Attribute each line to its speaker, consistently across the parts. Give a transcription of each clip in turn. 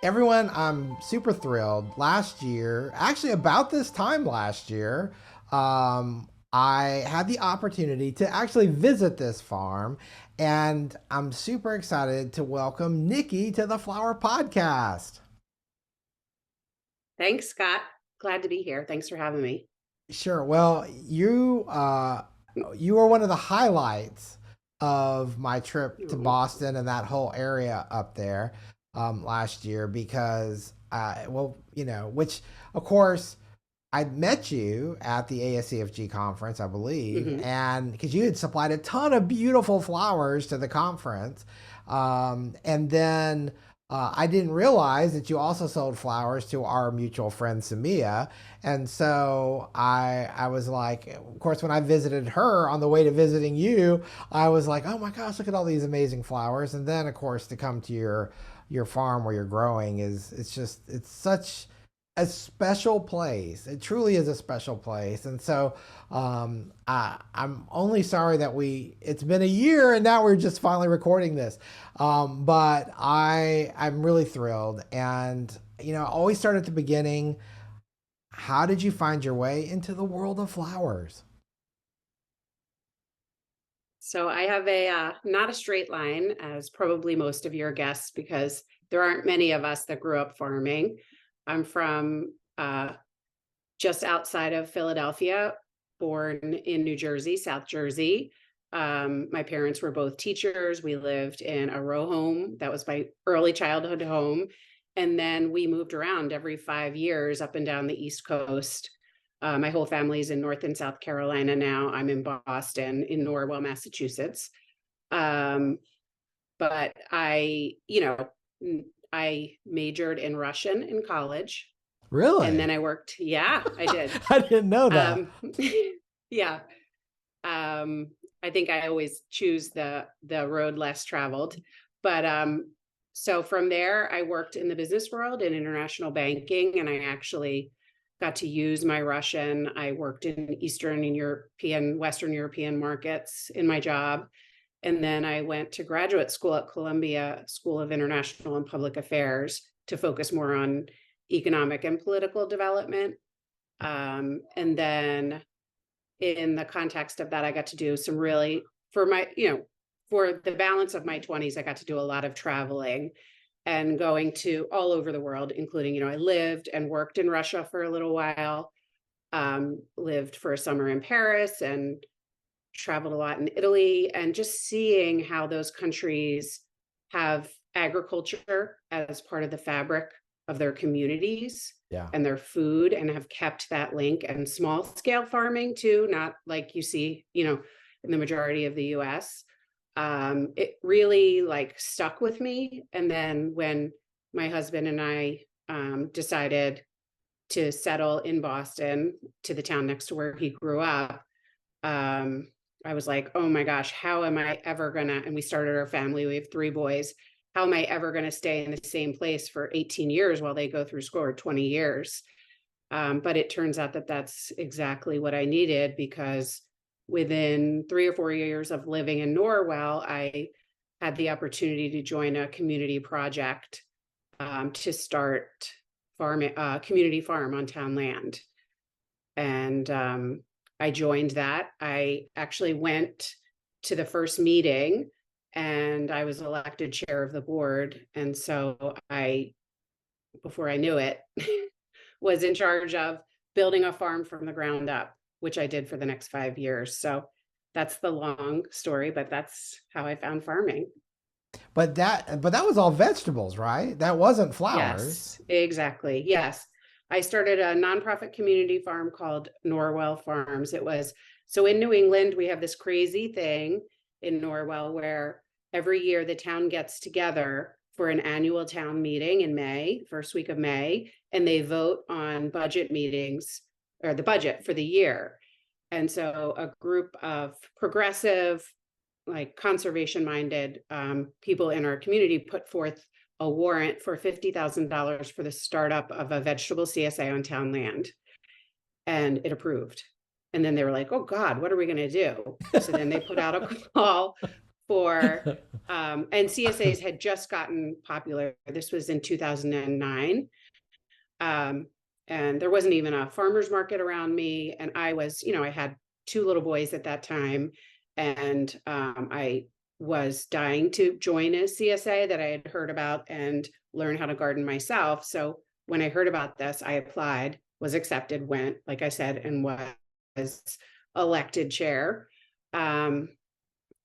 Speaker 1: Everyone, I'm super thrilled. Last year, actually, about this time last year, I had the opportunity to actually visit this farm, and I'm super excited to welcome Nikki to the Flower Podcast.
Speaker 2: Thanks, Scott. Glad to be here. Thanks for having me.
Speaker 1: Sure. Well, you were one of the highlights of my trip to
Speaker 2: Oh,
Speaker 1: Boston and that whole area up there last year because, which of course I met you at the ASCFG conference, I believe,
Speaker 2: hmm
Speaker 1: and because you had supplied a ton of beautiful flowers to the conference, and then I didn't realize that you also sold flowers to our mutual friend Samia, and so I was like, of course, when I visited her on the way to visiting you, I was like, oh my gosh, look at all these amazing flowers, and then of course to come to your farm where you're growing is it's such a special place. It truly is a special place. And so I'm only sorry that it's been a year and now we're just finally recording this. But I'm really thrilled. And, always start at the beginning. How did you find your way into the world of flowers?
Speaker 2: So I have a not a straight line, as probably most of your guests, because there aren't many of us that grew up farming. I'm from just outside of Philadelphia, born in New Jersey, South Jersey. My parents were both teachers. We lived in a row home. That was my early childhood home. And then we moved around every 5 years up and down the East Coast. My whole family's in North and South Carolina now. I'm in Boston, in Norwell, Massachusetts. Um, but I majored in Russian in college, and
Speaker 1: Really?
Speaker 2: then I worked. Yeah, I did.
Speaker 1: I didn't know that.
Speaker 2: Um, yeah. Um, I think I always choose the road less traveled. But so from there, I worked in the business world in international banking, and I actually got to use my Russian. I worked in Eastern and European, Western European markets in my job. And then I went to graduate school at Columbia School of International and Public Affairs to focus more on economic and political development. And then in the context of that, I got to do some really, for my, for the balance of my 20s, I got to do a lot of traveling and going to all over the world, including, I lived and worked in Russia for a little while, lived for a summer in Paris, and traveled a lot in Italy, and just seeing how those countries have agriculture as part of the fabric of their communities
Speaker 1: Yeah.
Speaker 2: and their food, and have kept that link, and small scale farming too, not like you see, in the majority of the US. It really like stuck with me. And then when my husband and I decided to settle in Boston, to the town next to where he grew up, um, I was like, oh my gosh, how am I ever gonna, and we started our family, we have 3 boys. How am I ever going to stay in the same place for 18 years while they go through school, or 20 years? But it turns out that that's exactly what I needed, because within 3 or 4 years of living in Norwell, I had the opportunity to join a community project to start community farm on town land. And I joined that. I actually went to the first meeting, and I was elected chair of the board. And so before I knew it, was in charge of building a farm from the ground up, which I did for the next 5 years. So that's the long story, but that's how I found farming.
Speaker 1: But that was all vegetables, right? That wasn't flowers.
Speaker 2: Yes, exactly. Yes. I started a nonprofit community farm called Norwell Farms. It was so in New England, we have this crazy thing in Norwell where every year the town gets together for an annual town meeting in May, first week of May, and they vote on budget meetings, or the budget for the year. And so a group of progressive, like conservation minded people in our community put forth a warrant for $50,000 for the startup of a vegetable CSA on town land, and it approved. And then they were like, oh God, what are we going to do? So then they put out a call for, and CSAs had just gotten popular. This was in 2009. Um, and there wasn't even a farmer's market around me. And I was, I had two little boys at that time. And I was dying to join a CSA that I had heard about and learn how to garden myself. So when I heard about this, I applied, was accepted, went, like I said, and was elected chair.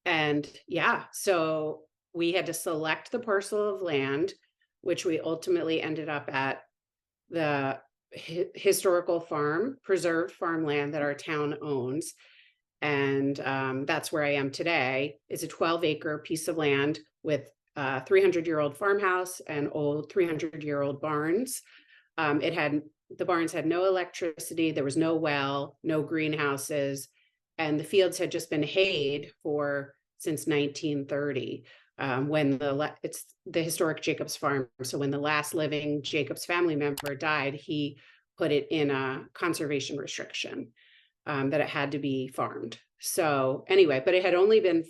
Speaker 2: And yeah, so we had to select the parcel of land, which we ultimately ended up at the historical farm, preserved farmland that our town owns. And that's where I am today. It's a 12-acre piece of land with a 300-year-old farmhouse and old 300-year-old barns. The barns had no electricity, there was no well, no greenhouses, and the fields had just been hayed since 1930. When it's the historic Jacobs farm. So when the last living Jacobs family member died, he put it in a conservation restriction, that it had to be farmed. So anyway, but it had only been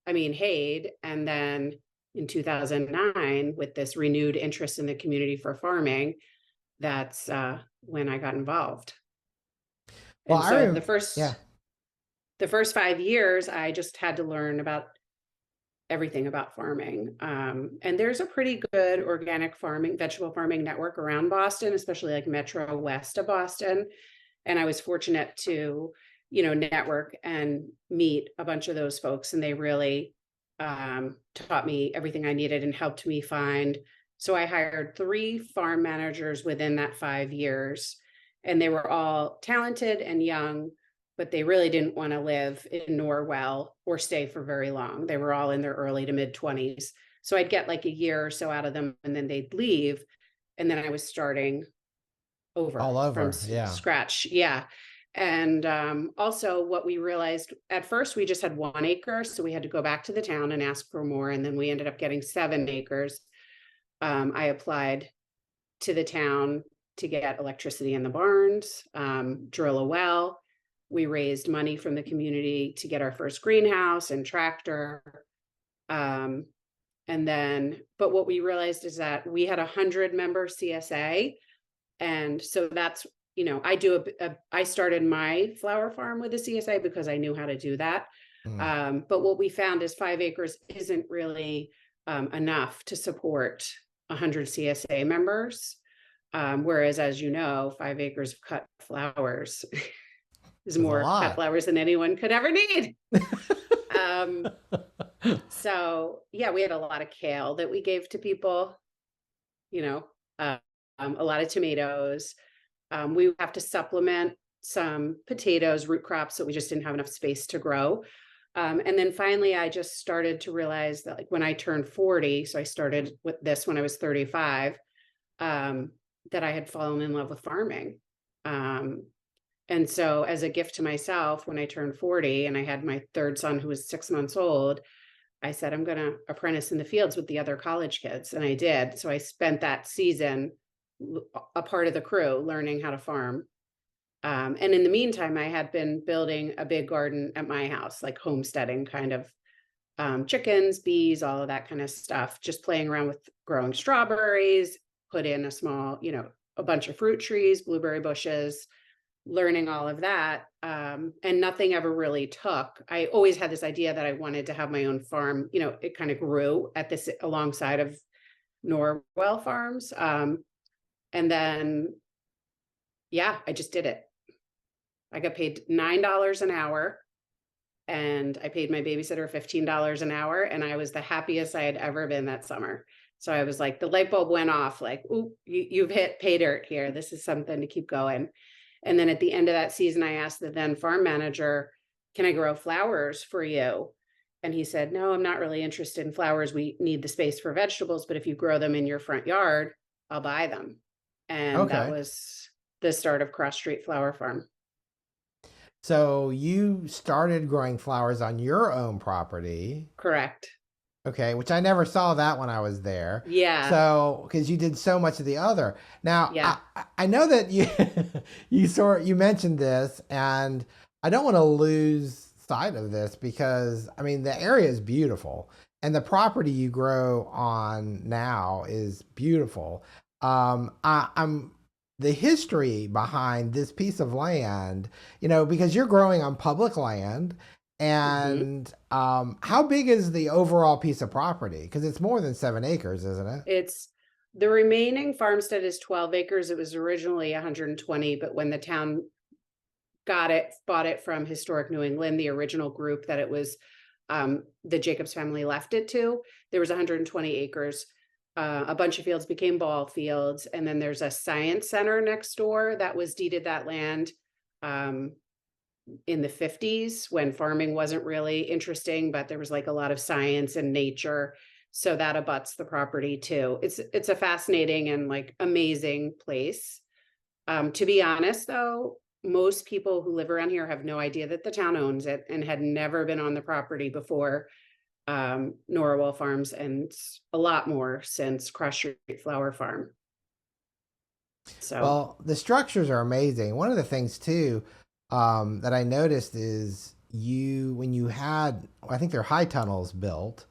Speaker 2: hayed. And then in 2009, with this renewed interest in the community for farming, that's when I got involved.
Speaker 1: Well,
Speaker 2: And so
Speaker 1: yeah.
Speaker 2: the first 5 years, I just had to learn about everything about farming. And there's a pretty good organic farming, vegetable farming network around Boston, especially like Metro West of Boston. And I was fortunate to, network and meet a bunch of those folks. And they really taught me everything I needed and helped me find. So I hired 3 farm managers within that 5 years, and they were all talented and young, but they really didn't want to live in Norwell or stay for very long. They were all in their early to mid 20s. So I'd get like a year or so out of them, and then they'd leave. And then I was starting
Speaker 1: All
Speaker 2: over from
Speaker 1: over. Yeah.
Speaker 2: scratch. Yeah. And also what we realized at first, we just had 1 acre. So we had to go back to the town and ask for more. And then we ended up getting 7 acres. I applied to the town to get electricity in the barns, drill a well. We raised money from the community to get our first greenhouse and tractor. But what we realized is that we had 100-member CSA. And so that's, I started my flower farm with a CSA because I knew how to do that. But what we found is 5 acres isn't really enough to support 100 CSA members. Whereas, as you know, 5 acres of cut flowers is more cut flowers than anyone could ever need. So yeah, we had a lot of kale that we gave to people, a lot of tomatoes. We have to supplement some potatoes, root crops that we just didn't have enough space to grow. And then finally, I just started to realize that, like, when I turned 40, so I started with this when I was 35, that I had fallen in love with farming. And so as a gift to myself, when I turned 40 and I had my 3rd son, who was 6 months old, I said, I'm going to apprentice in the fields with the other college kids. And I did. So I spent that season a part of the crew learning how to farm. And in the meantime, I had been building a big garden at my house, like homesteading kind of, chickens, bees, all of that kind of stuff, just playing around with growing strawberries, put in a small, a bunch of fruit trees, blueberry bushes, learning all of that. And nothing ever really took. I always had this idea that I wanted to have my own farm. It kind of grew alongside of Norwell Farms. And then, yeah, I just did it. I got paid $9 an hour, and I paid my babysitter $15 an hour. And I was the happiest I had ever been that summer. So I was like, the light bulb went off, like, ooh, you've hit pay dirt here. This is something to keep going. And then at the end of that season, I asked the then farm manager, can I grow flowers for you? And he said, no, I'm not really interested in flowers. We need the space for vegetables, but if you grow them in your front yard, I'll buy them. And that was the start of Cross Street Flower Farm.
Speaker 1: So you started growing flowers on your own property.
Speaker 2: Correct.
Speaker 1: Okay, which I never saw that when I was there.
Speaker 2: Yeah.
Speaker 1: So, because you did so much of the other. Now,
Speaker 2: yeah.
Speaker 1: I know that you mentioned this, and I don't want to lose side of this because I mean the area is beautiful and the property you grow on now is beautiful. I'm the history behind this piece of land, because you're growing on public land.
Speaker 2: Mhm.
Speaker 1: And how big is the overall piece of property? Because it's more than 7 acres, isn't it?
Speaker 2: It's the remaining farmstead is 12 acres. It was originally 120, but when the town bought it from Historic New England, the original group that it was, the Jacobs family left it to, there was 120 acres. A bunch of fields became ball fields, and then there's a science center next door that was deeded that land um, in the 50s when farming wasn't really interesting, but there was like a lot of science and nature. So that abuts the property too. It's a fascinating and like amazing place. To be honest, though, most people who live around here have no idea that the town owns it and had never been on the property before Norwell Farms, and a lot more since Cross Street Flower Farm. So
Speaker 1: Well, the structures are amazing. One of the things too that I noticed is when you had, I think they're high tunnels built.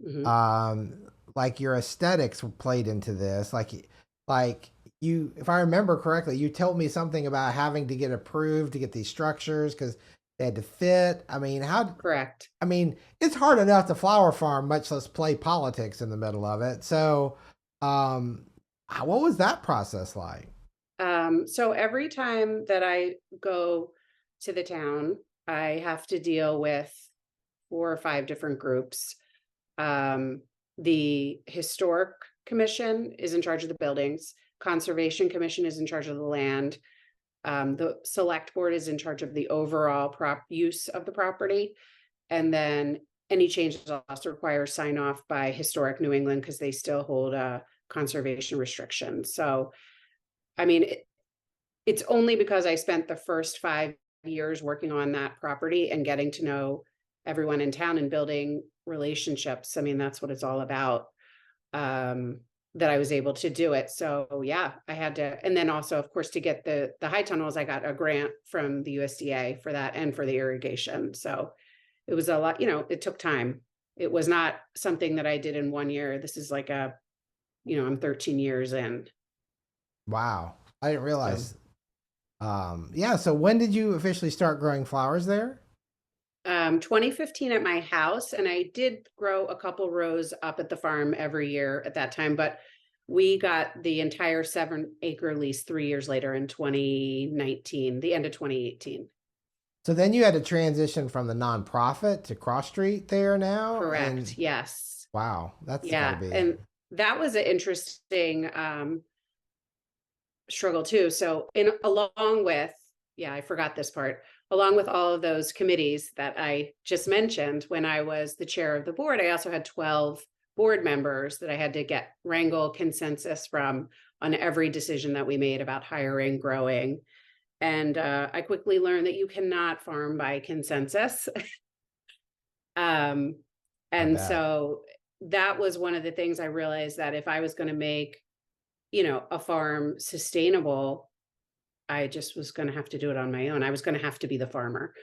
Speaker 2: mhm,
Speaker 1: Um, like your aesthetics played into this. Like you, if I remember correctly, you told me something about having to get approved to get these structures because they had to fit. I mean, how?
Speaker 2: correct.
Speaker 1: I mean, it's hard enough to flower farm, much less play politics in the middle of it. So, um, what was that process like?
Speaker 2: So every time that I go to the town, I have to deal with 4 or 5 different groups. Um, the Historic Commission is in charge of the buildings. Conservation Commission is in charge of the land. The Select Board is in charge of the overall use of the property. And then any changes also require sign off by Historic New England because they still hold a conservation restriction. So, I mean, it's only because I spent the first 5 years working on that property and getting to know everyone in town and building relationships. I mean, that's what it's all about. Um, that I was able to do it. So yeah, I had to, and then also, of course, to get the high tunnels, I got a grant from the USDA for that and for the irrigation. So it was a lot, it took time. It was not something that I did in 1 year. This is like I'm 13 years in.
Speaker 1: Wow, I didn't
Speaker 2: So
Speaker 1: realize. Yeah. So when did you officially start growing flowers there?
Speaker 2: 2015 at my house, and I did grow a couple rows up at the farm every year at that time, but we got the entire 7 acre lease 3 years later in 2019, the end of 2018.
Speaker 1: So then you had to transition from the nonprofit to Cross Street there now,
Speaker 2: Correct.
Speaker 1: and
Speaker 2: Yes.
Speaker 1: wow, that's got to
Speaker 2: Yeah.
Speaker 1: be
Speaker 2: And that was an interesting struggle too. So in along with, yeah, I forgot this part. Along with all of those committees that I just mentioned, when I was the chair of the board, I also had 12 board members that I had to get wrangle consensus from on every decision that we made about hiring, growing. And I quickly learned that you cannot farm by consensus. um,
Speaker 1: I
Speaker 2: and
Speaker 1: bet.
Speaker 2: so that was one of the things I realized, that if I was going to make, a farm sustainable, I just was going to have to do it on my own. I was going to have to be the farmer.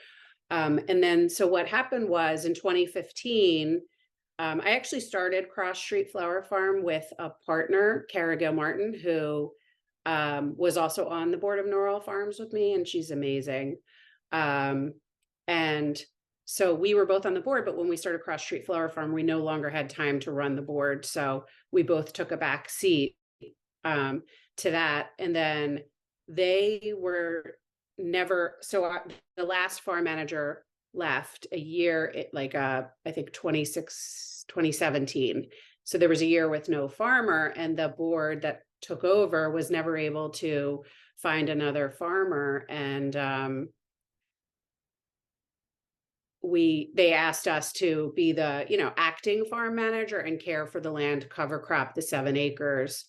Speaker 2: And then, so what happened was in 2015, I actually started Cross Street Flower Farm with a partner, Cara Gil Martin, who was also on the board of Norwell Farms with me, and she's amazing. Um, and so we were both on the board, but when we started Cross Street Flower Farm, we no longer had time to run the board. So we both took a back seat um, to that. And then they were never, the last farm manager left a year, I think 2017. So there was a year with no farmer, and the board that took over was never able to find another farmer. And they asked us to be the, acting farm manager and care for the land, cover crop the 7 acres,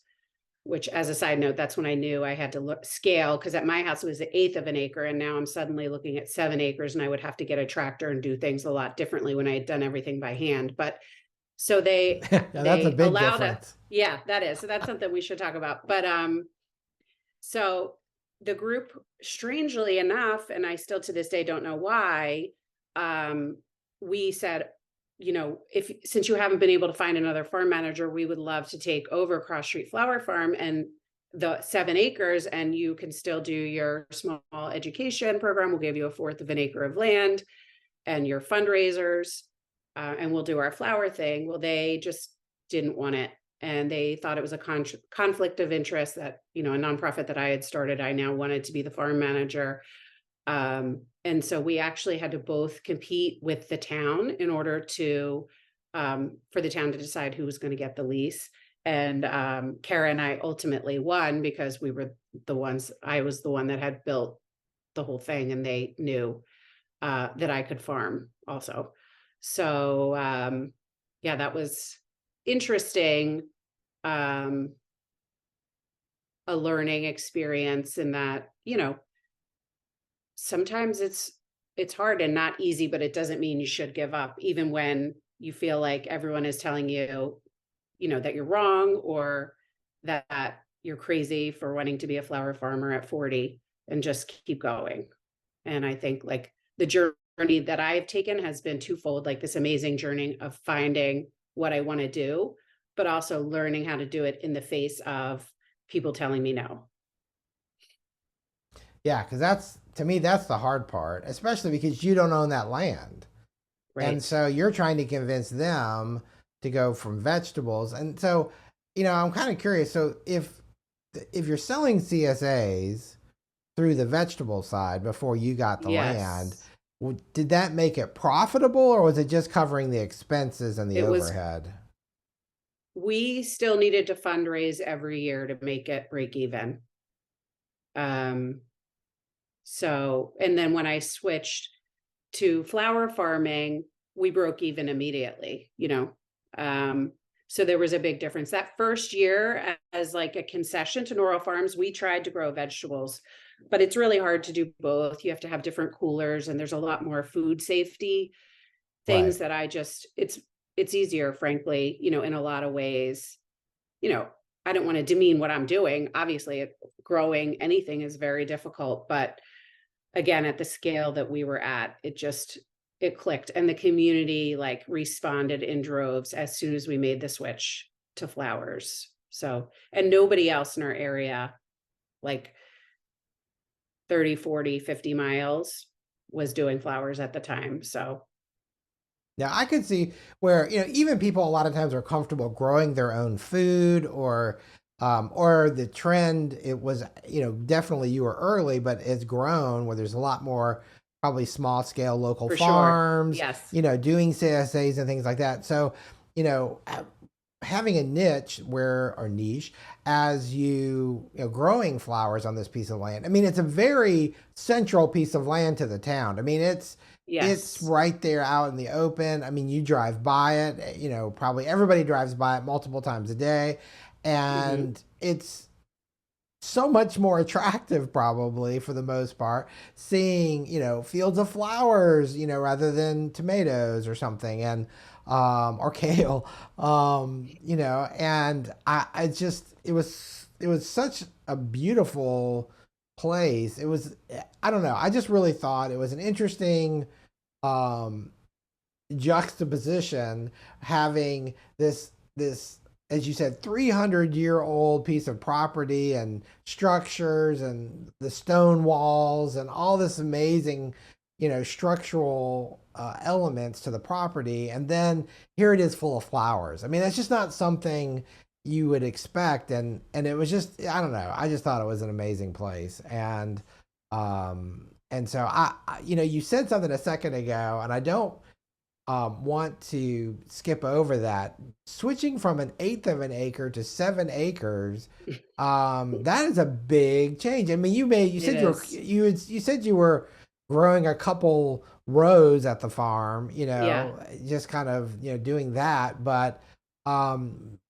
Speaker 2: which, as a side note, that's when I knew I had to scale, because at my house it was an eighth of an acre, and now I'm suddenly looking at 7 acres, and I would have to get a tractor and do things a lot differently when I had done everything by hand. But so they
Speaker 1: Yeah, that's a
Speaker 2: they
Speaker 1: big
Speaker 2: allowed
Speaker 1: difference.
Speaker 2: yeah, that is. So that's something we should talk about. But so the group, strangely enough, and I still to this day don't know why, um, we said, if since you haven't been able to find another farm manager, we would love to take over Cross Street Flower Farm and the 7 acres, and you can still do your small education program. We'll give you a fourth of an acre of land and your fundraisers, and we'll do our flower thing. Well, they just didn't want it. And they thought it was a conflict of interest that, a nonprofit that I had started, I now wanted to be the farm manager. And so we actually had to both compete with the town in order to, for the town to decide who was going to get the lease. And Kara and I ultimately won because I was the one that had built the whole thing, and they knew that I could farm also. So yeah, that was interesting. A learning experience in that, sometimes it's hard and not easy, but it doesn't mean you should give up, even when you feel like everyone is telling you, that you're wrong, or that you're crazy for wanting to be a flower farmer at 40, and just keep going. And I think like the journey that I've taken has been twofold, like this amazing journey of finding what I want to do, but also learning how to do it in the face of people telling me no.
Speaker 1: Yeah, because to me, that's the hard part, especially because you don't own that land. And
Speaker 2: Right.
Speaker 1: so you're trying to convince them to go from vegetables. And so, I'm kind of curious. So if you're selling CSAs through the vegetable side before you got the land,
Speaker 2: Yes.
Speaker 1: did that make it profitable, or was it just covering the expenses and the
Speaker 2: It was,
Speaker 1: overhead?
Speaker 2: we still needed to fundraise every year to make it break even. Um, so, and then when I switched to flower farming, we broke even immediately. Um, so there was a big difference. That first year, as like a concession to Norwell Farms, we tried to grow vegetables, but it's really hard to do both. You have to have different coolers, and there's a lot more food safety
Speaker 1: Right.
Speaker 2: things that it's easier, frankly, in a lot of ways. You know, I don't want to demean what I'm doing. Obviously, growing anything is very difficult, but again, at the scale that we were at, it clicked, and the community like responded in droves as soon as we made the switch to flowers. So, and nobody else in our area, like 30, 40, 50 miles, was doing flowers at the time. So
Speaker 1: Now I could see where even people a lot of times are comfortable growing their own food, or the trend, it was definitely you were early, but it's grown where there's a lot more probably small scale local
Speaker 2: for sure.
Speaker 1: farms,
Speaker 2: Yes.
Speaker 1: doing CSAs and things like that. So you know having a niche where or niche as growing flowers on this piece of land. I mean, it's a very central piece of land to the town. I mean, it's
Speaker 2: Yes.
Speaker 1: right there out in the open. I mean, you drive by it, probably everybody drives by it multiple times a day.
Speaker 2: Hmm.
Speaker 1: And it's so much more attractive, probably for the most part, seeing, fields of flowers, rather than tomatoes or something, and, or kale, and I just, it was such a beautiful place. It was, I don't know. I just really thought it was an interesting, um, juxtaposition, having this, as you said, 300-year-old piece of property and structures and the stone walls and all this amazing structural elements to the property, and then here it is full of flowers. I mean, that's just not something you would expect, and it was just, I don't know, I just thought it was an amazing place. And so you said something a second ago, and I don't want to skip over that. Switching from an eighth of an acre to 7 acres, that is a big change. I mean, you
Speaker 2: It
Speaker 1: said
Speaker 2: is.
Speaker 1: you said you were growing a couple rows at the farm,
Speaker 2: Yeah.
Speaker 1: just kind of doing that. But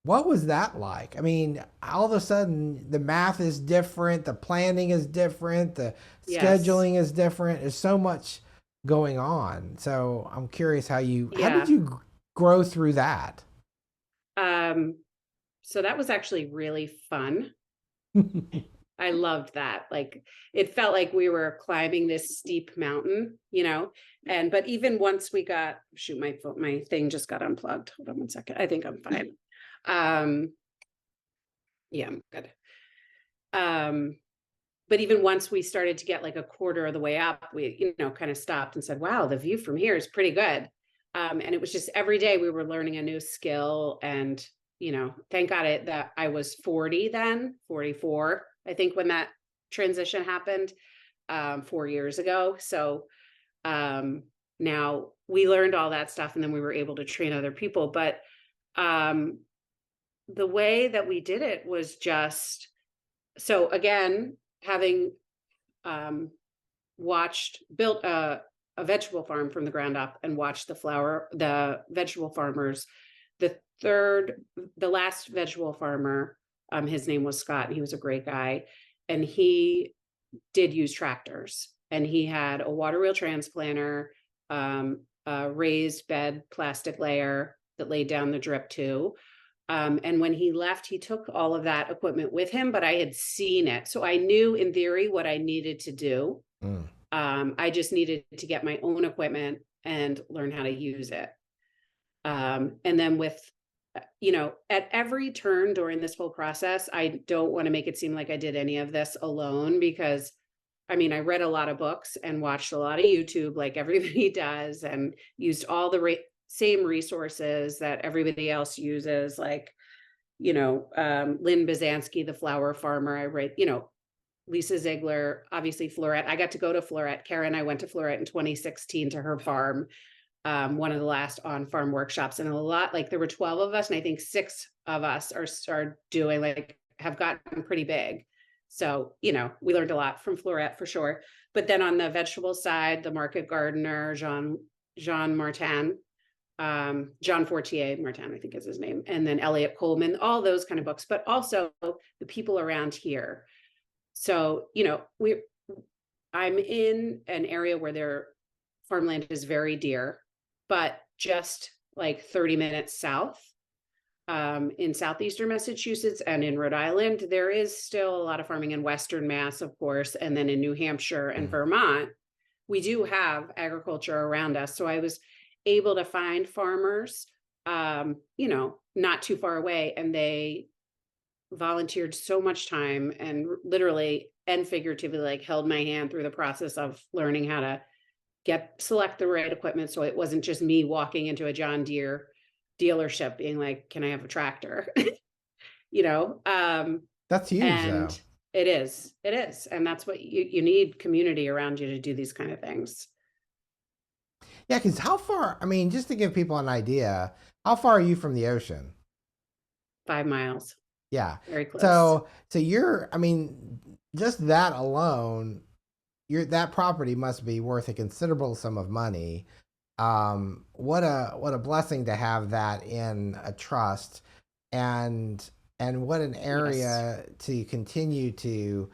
Speaker 1: what was that like? I mean, all of a sudden the math is different, the planning is different, the
Speaker 2: Yes.
Speaker 1: scheduling is different. There's so much going on. So I'm curious how did
Speaker 2: Yeah.
Speaker 1: you grow through that?
Speaker 2: Um, so that was actually really fun. I loved that. Like, it felt like we were climbing this steep mountain, but even once we got, shoot, my thing just got unplugged. Hold on one second. I think I'm fine. Yeah, I'm good. But even once we started to get like a quarter of the way up, we, kind of stopped and said, wow, the view from here is pretty good. And it was just every day we were learning a new skill. And, thank God that I was 40 then, 44, I think, when that transition happened 4 years ago. So now we learned all that stuff, and then we were able to train other people. But the way that we did it was just, so again, having built a vegetable farm from the ground up and watched the vegetable farmers. The last vegetable farmer, his name was Scott, and he was a great guy. And he did use tractors, and he had a water wheel transplanter, a raised bed plastic layer that laid down the drip too. And when he left, he took all of that equipment with him, but I had seen it. So I knew in theory what I needed to do. I just needed to get my own equipment and learn how to use it. And then at every turn during this whole process, I don't want to make it seem like I did any of this alone, because I read a lot of books and watched a lot of YouTube like everybody does, and used all the same resources that everybody else uses, like, Lynn Bazansky, the flower farmer. I read, Lisa Ziegler, obviously Florette. I got to go to Florette. Kara and I went to Florette in 2016 to her farm, one of the last on-farm workshops. And there were 12 of us, and I think 6 of us are doing, have gotten pretty big. So, we learned a lot from Florette for sure. But then on the vegetable side, the market gardener, Jean Martin, John Fortier Martin, I think is his name, and then Elliot Coleman, all those kind of books, but also the people around here. So, I'm in an area where their farmland is very dear, but just like 30 minutes south, in southeastern Massachusetts and in Rhode Island, there is still a lot of farming in Western Mass, of course, and then in New Hampshire and Vermont, we do have agriculture around us. So I was able to find farmers, not too far away, and they volunteered so much time and literally and figuratively held my hand through the process of learning how to select the right equipment. So it wasn't just me walking into a John Deere dealership being like, can I have a tractor?
Speaker 1: That's huge,
Speaker 2: and
Speaker 1: though.
Speaker 2: It is. And that's what you need, community around you to do these kind of things.
Speaker 1: Yeah, because how far, just to give people an idea, how far are you from the ocean?
Speaker 2: 5 miles.
Speaker 1: Yeah.
Speaker 2: Very close.
Speaker 1: So you're, just that alone, that property must be worth a considerable sum of money. What a blessing to have that in a trust, and what an area to continue to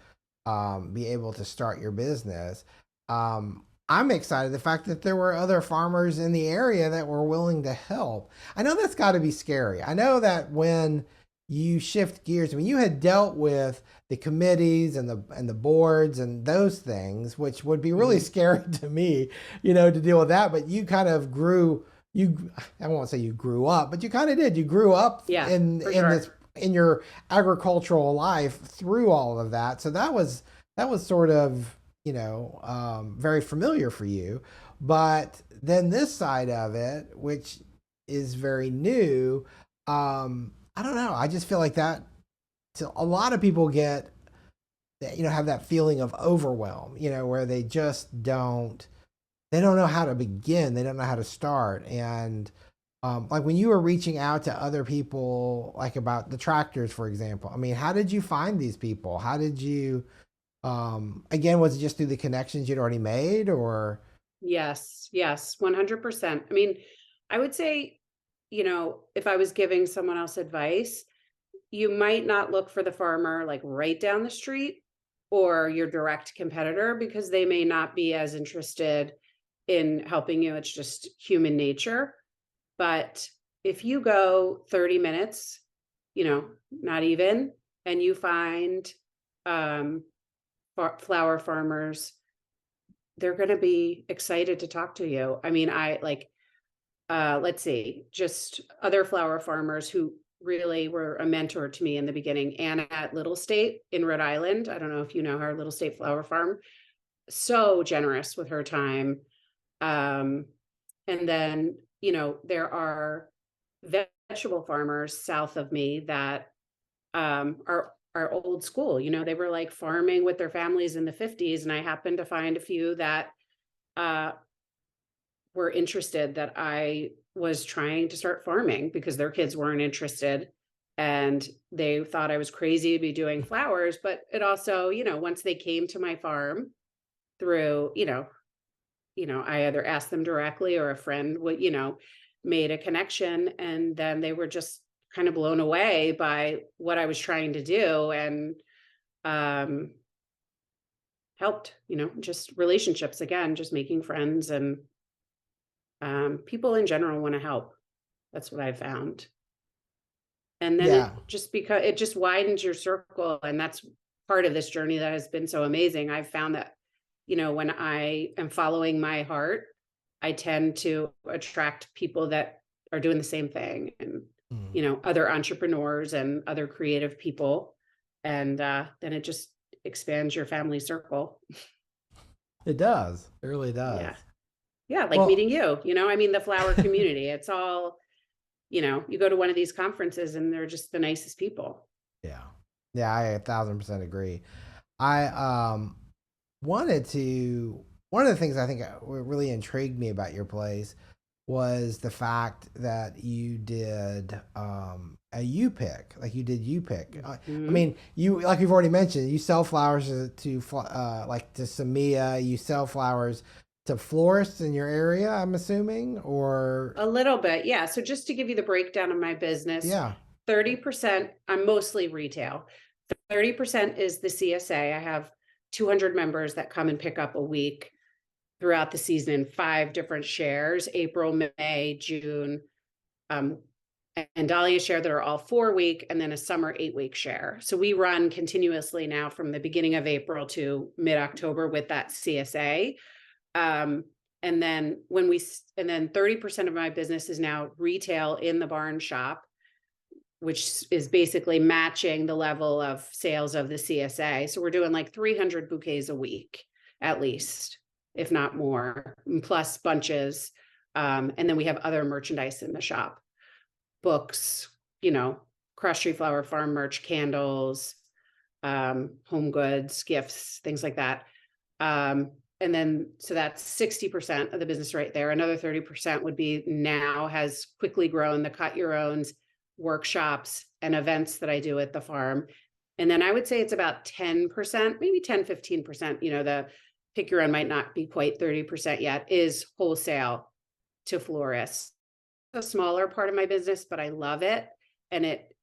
Speaker 1: be able to start your business. I'm excited the fact that there were other farmers in the area that were willing to help. I know that's got to be scary. I know that when you shift gears, you had dealt with the committees and the boards and those things, which would be really scary to me, to deal with that. But you kind of I won't say you grew up, but you kind of did. You grew up in your agricultural life through all of that. So that was sort of, very familiar for you. But then this side of it, which is very new, I don't know. I just feel like that, so a lot of people get, have that feeling of overwhelm, where they just don't know how to begin. They don't know how to start. And like when you were reaching out to other people, like about the tractors, for example, how did you find these people? How did you, again, was it just through the connections you'd already made, or?
Speaker 2: Yes, 100%. I would say, if I was giving someone else advice, you might not look for the farmer like right down the street or your direct competitor, because they may not be as interested in helping you. It's just human nature. But if you go 30 minutes, not even, and you find um, flower farmers, they're going to be excited to talk to you. I mean, I like, let's see, just other flower farmers who really were a mentor to me in the beginning. Anna at Little State in Rhode Island. I don't know if you know her, Little State Flower Farm. So generous with her time. Um, and then, there are vegetable farmers south of me that are old school. They were like farming with their families in the 50s. And I happened to find a few that uh, were interested, that I was trying to start farming because their kids weren't interested. And they thought I was crazy to be doing flowers. But it also, once they came to my farm through, I either asked them directly or a friend would, made a connection, and then they were just kind of blown away by what I was trying to do, and helped, just relationships again, just making friends, and people in general want to help. That's what I found. And then
Speaker 1: Yeah.
Speaker 2: it just widens your circle, and that's part of this journey that has been so amazing. I've found that, when I am following my heart, I tend to attract people that are doing the same thing, and, other entrepreneurs and other creative people. And then it just expands your family circle.
Speaker 1: It does. It really does.
Speaker 2: Yeah. Yeah. Like
Speaker 1: Well,
Speaker 2: meeting you, I mean, the flower community, it's all, you go to one of these conferences and they're just the nicest people.
Speaker 1: yeah. Yeah, I 1,000% agree. I wanted to one of the things I think really intrigued me about your place was the fact that you did a U pick, like you did U pick. I mean, you like we've already mentioned, you sell flowers like to Samia. You sell flowers to florists in your area, I'm assuming, or
Speaker 2: A little bit, yeah. So just to give you the breakdown of my business,
Speaker 1: yeah.
Speaker 2: 30%, I'm mostly retail. 30% is the CSA. I have 200 members that come and pick up a week throughout the season in 5 different shares: April, May, June, and Dahlia share that are all 4-week, and then a summer 8-week share. So we run continuously now from the beginning of April to mid-October with that CSA. And then 30% of my business is now retail in the barn shop, which is basically matching the level of sales of the CSA. So we're doing like 300 bouquets a week, at least, if not more, plus bunches. And then we have other merchandise in the shop: books, Cross Street Flower Farm merch, candles, home goods, gifts, things like that. And then, so that's 60% of the business right there. Another 30% would be, now has quickly grown, the cut your owns, workshops, and events that I do at the farm. And then I would say it's about 10%, maybe 10, 15%, the pick your own might not be quite 30% yet, is wholesale to florists. A smaller part of my business, but I love it. And it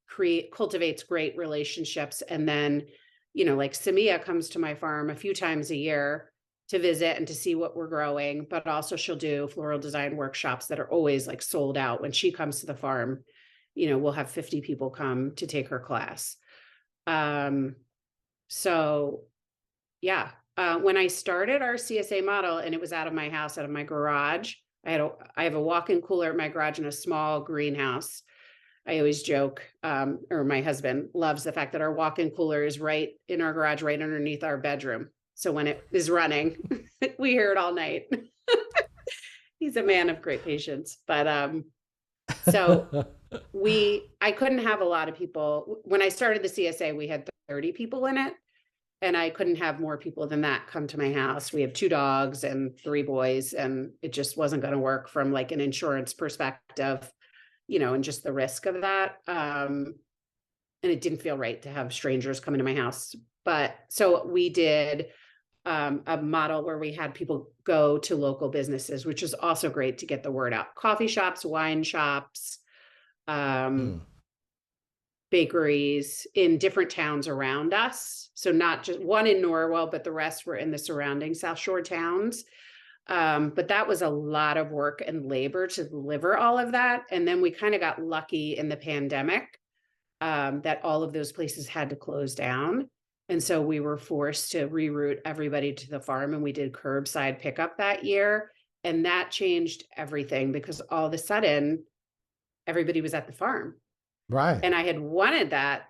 Speaker 2: cultivates great relationships. And then, like Samia comes to my farm a few times a year to visit and to see what we're growing, but also she'll do floral design workshops that are always like sold out. When she comes to the farm, we'll have 50 people come to take her class. So yeah, when I started our CSA model, and it was out of my house, out of my garage, I have a walk-in cooler at my garage and a small greenhouse. I always joke, or my husband loves the fact that our walk-in cooler is right in our garage, right underneath our bedroom. So when it is running, we hear it all night. He's a man of great patience. But so I couldn't have a lot of people. When I started the CSA, we had 30 people in it, and I couldn't have more people than that come to my house. We have 2 dogs and 3 boys, and it just wasn't going to work from like an insurance perspective, and just the risk of that. And it didn't feel right to have strangers come into my house. But so we did a model where we had people go to local businesses, which is also great to get the word out: coffee shops, wine shops, bakeries in different towns around us. So not just one in Norwell, but the rest were in the surrounding South Shore towns. But that was a lot of work and labor to deliver all of that. And then we kind of got lucky in the pandemic, that all of those places had to close down. And so we were forced to reroute everybody to the farm, and we did curbside pickup that year. And that changed everything because all of a sudden everybody was at the farm.
Speaker 1: Right.
Speaker 2: And I had wanted that,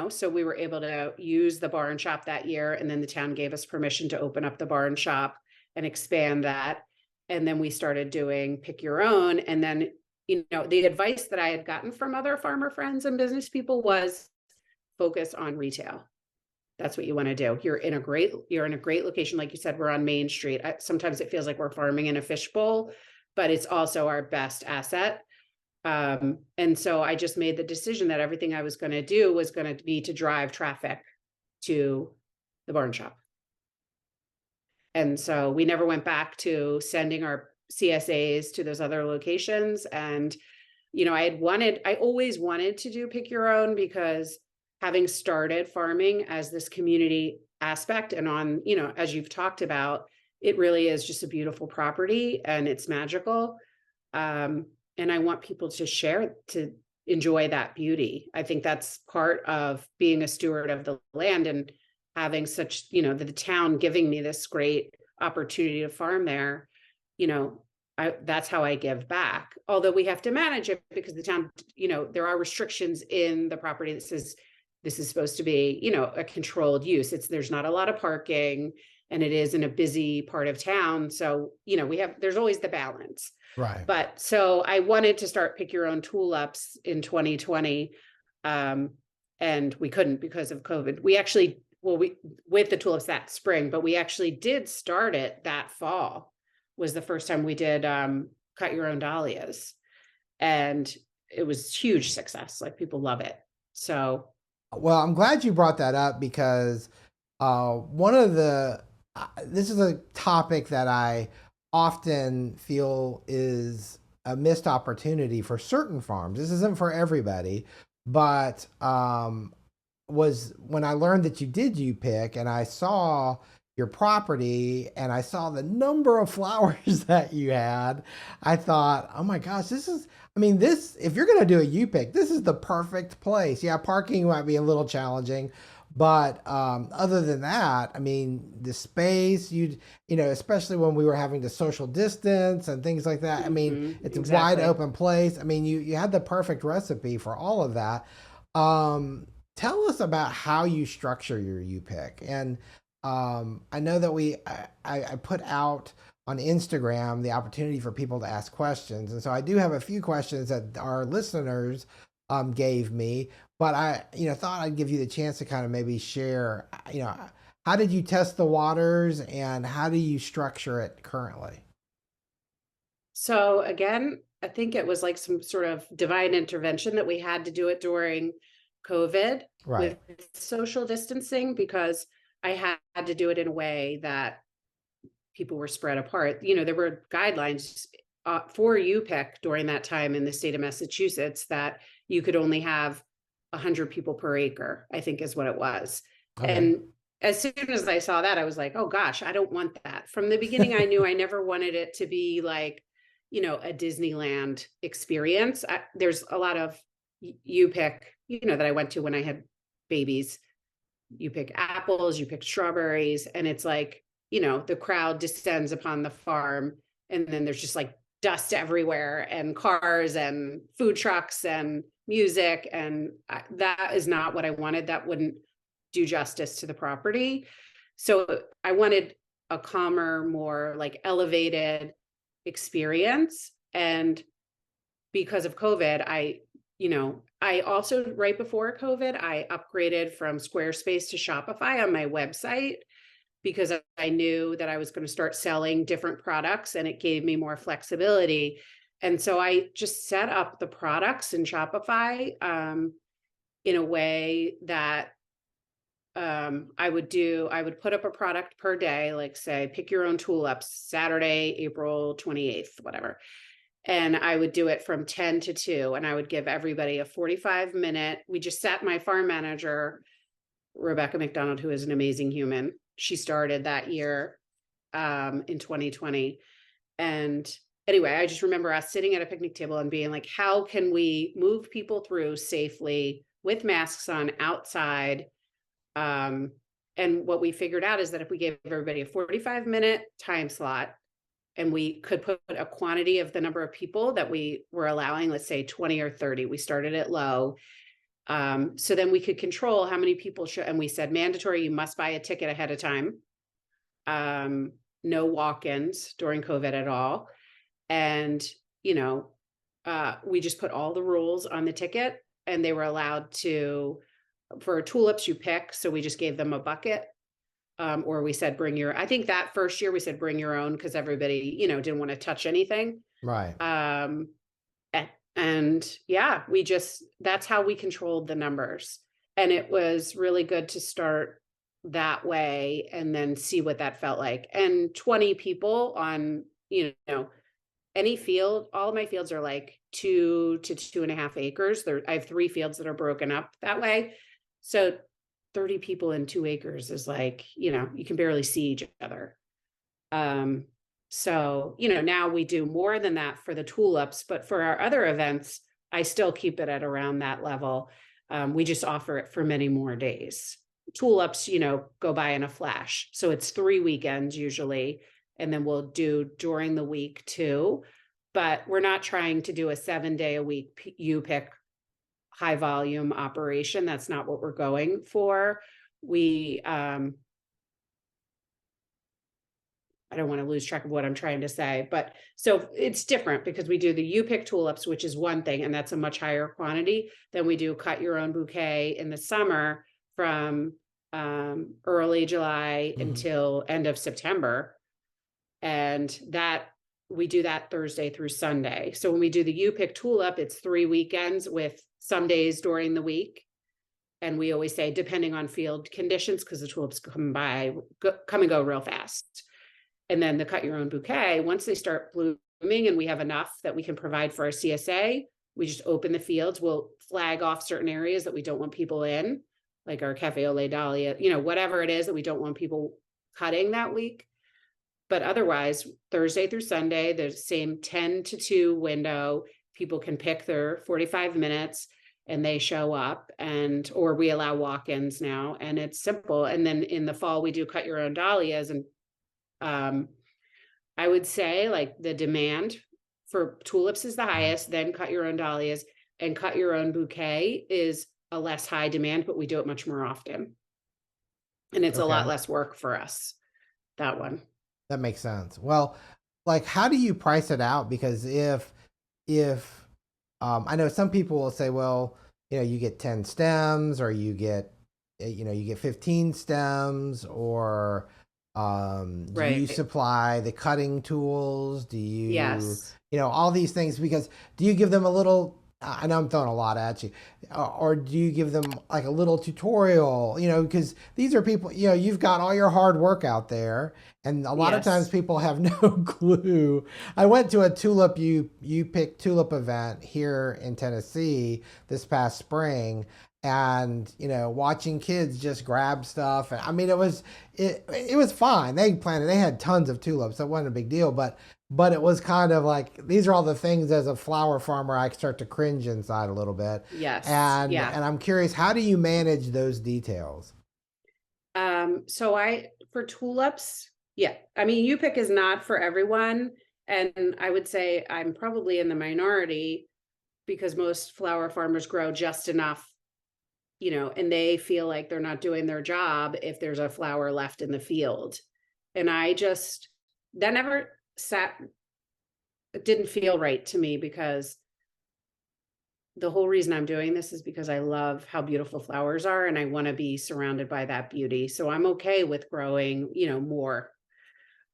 Speaker 2: so we were able to use the barn shop that year. And then the town gave us permission to open up the barn shop and expand that. And then we started doing pick your own. And then, the advice that I had gotten from other farmer friends and business people was focus on retail. That's what you want to do. You're in a great location. Like you said, we're on Main Street. Sometimes it feels like we're farming in a fishbowl, but it's also our best asset. And so I just made the decision that everything I was going to do was going to be to drive traffic to the barn shop. And so we never went back to sending our CSAs to those other locations. And, I always wanted to do pick your own because having started farming as this community aspect and on, as you've talked about, it really is just a beautiful property and it's magical. And I want people to enjoy that beauty. I think that's part of being a steward of the land and having such, the town giving me this great opportunity to farm there. That's how I give back. Although we have to manage it because the town, there are restrictions in the property that says this is supposed to be, a controlled use. There's not a lot of parking and it is in a busy part of town. So, there's always the balance.
Speaker 1: Right.
Speaker 2: But so I wanted to start Pick Your Own Tulips in 2020. And we couldn't because of COVID. We actually, with the tulips that spring, but we actually did start it that fall was the first time we did cut your own dahlias. And it was huge success. Like people love it. So.
Speaker 1: Well, I'm glad you brought that up because one of this is a topic that I often feel is a missed opportunity for certain farms. This isn't for everybody, but was when I learned that you did pick and I saw your property and I saw the number of flowers that you had, I thought, oh my gosh, if you're going to do a pick, this is the perfect place. Yeah, parking might be a little challenging, but other than that, the space, especially when we were having to social distance and things like that. It's exactly. A wide open place. You had the perfect recipe for all of that. Tell us about how you structure your pick. And I know that I put out on Instagram the opportunity for people to ask questions. And so I do have a few questions that our listeners gave me, but I thought I'd give you the chance to kind of maybe share, how did you test the waters and how do you structure it currently?
Speaker 2: So again, I think it was like some sort of divine intervention that we had to do it during COVID
Speaker 1: right.
Speaker 2: with social distancing because I had to do it in a way that people were spread apart. There were guidelines for UPIC during that time in the state of Massachusetts that you could only have 100 people per acre, I think is what it was. Okay. And as soon as I saw that, I was like, oh gosh, I don't want that. From the beginning, I knew I never wanted it to be like, a Disneyland experience. There's a lot of UPIC, that I went to when I had babies. You pick apples, you pick strawberries, and it's like, the crowd descends upon the farm and then there's just like dust everywhere and cars and food trucks and music. And that is not what I wanted. That wouldn't do justice to the property. So I wanted a calmer, more like elevated experience. And because of COVID, I also, right before COVID, I upgraded from Squarespace to Shopify on my website because I knew that I was going to start selling different products and it gave me more flexibility. And so I just set up the products in Shopify in a way that I would put up a product per day, like say, pick your own tulips, Saturday, April 28th, whatever. And I would do it from 10 to 2. And I would give everybody a 45-minute. We just sat my farm manager, Rebecca McDonald, who is an amazing human. She started that year in 2020. And anyway, I just remember us sitting at a picnic table and being like, how can we move people through safely with masks on outside And what we figured out is that if we gave everybody a 45-minute time slot and we could put a quantity of the number of people that we were allowing, let's say 20 or 30, we started it low. So then we could control how many people should, and we said mandatory, you must buy a ticket ahead of time. No walk-ins during COVID at all. And, we just put all the rules on the ticket, and they were allowed to, for tulips, you pick. So we just gave them a bucket. Or we said, I think that first year we said, bring your own, because everybody, didn't want to touch anything.
Speaker 1: Right.
Speaker 2: And yeah, that's how we controlled the numbers. And it was really good to start that way and then see what that felt like. And 20 people on, any field, all of my fields are like 2 to 2.5 acres. I have 3 fields that are broken up that way. So 30 people in 2 acres is like, you can barely see each other. So, now we do more than that for the tulips, but for our other events, I still keep it at around that level. We just offer it for many more days. Tulips, go by in a flash. So it's 3 weekends usually, and then we'll do during the week too. But we're not trying to do a 7-day-a-week you pick high volume operation. That's not what we're going for. I don't want to lose track of what I'm trying to say, but so it's different because we do the you pick tulips, which is one thing, and that's a much higher quantity than we do cut your own bouquet in the summer from early July until end of September. And that we do that Thursday through Sunday. So when we do the you pick tulip, it's 3 weekends with some days during the week. And we always say, depending on field conditions, because the tulips come and go real fast. And then the cut your own bouquet, once they start blooming and we have enough that we can provide for our CSA, we just open the fields. We'll flag off certain areas that we don't want people in, like our Cafe Ole Dahlia, whatever it is that we don't want people cutting that week. But otherwise, Thursday through Sunday, the same 10 to 2 window, people can pick their 45 minutes and they show up, or we allow walk-ins now, and it's simple. And then in the fall, we do cut your own dahlias. And I would say like the demand for tulips is the highest, then cut your own dahlias, and cut your own bouquet is a less high demand, but we do it much more often. And it's a lot less work for us, that one.
Speaker 1: That makes sense. Well, like, how do you price it out? Because if I know some people will say, well, you get 10 stems, or you get 15 stems, or do you supply the cutting tools? Do you,
Speaker 2: yes,
Speaker 1: all these things? Because do you give them a little, I know I'm throwing a lot at you, or do you give them like a little tutorial, because these are people, you've got all your hard work out there, and a lot of times people have no clue. I went to a tulip, you pick tulip event here in Tennessee this past spring, and watching kids just grab stuff. I mean, it was fine. They had tons of tulips. That wasn't a big deal, but it was kind of like, these are all the things as a flower farmer I start to cringe inside a little bit.
Speaker 2: Yes.
Speaker 1: And I'm curious, how do you manage those details?
Speaker 2: So for tulips, I mean, you pick is not for everyone. And I would say I'm probably in the minority, because most flower farmers grow just enough, and they feel like they're not doing their job if there's a flower left in the field. And that never it didn't feel right to me, because the whole reason I'm doing this is because I love how beautiful flowers are, and I want to be surrounded by that beauty. So I'm okay with growing, more.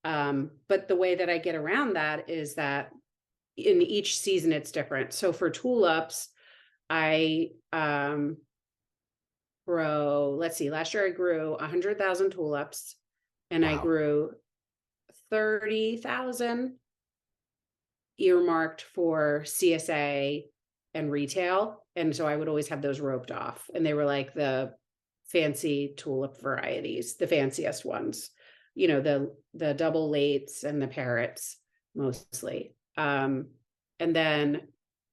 Speaker 2: But the way that I get around that is that in each season it's different. So for tulips, I grow, let's see, last year I grew 100,000 tulips, and I grew 30,000 earmarked for CSA and retail. And so I would always have those roped off, and they were like the fancy tulip varieties, the fanciest ones, the double lates and the parrots mostly. And then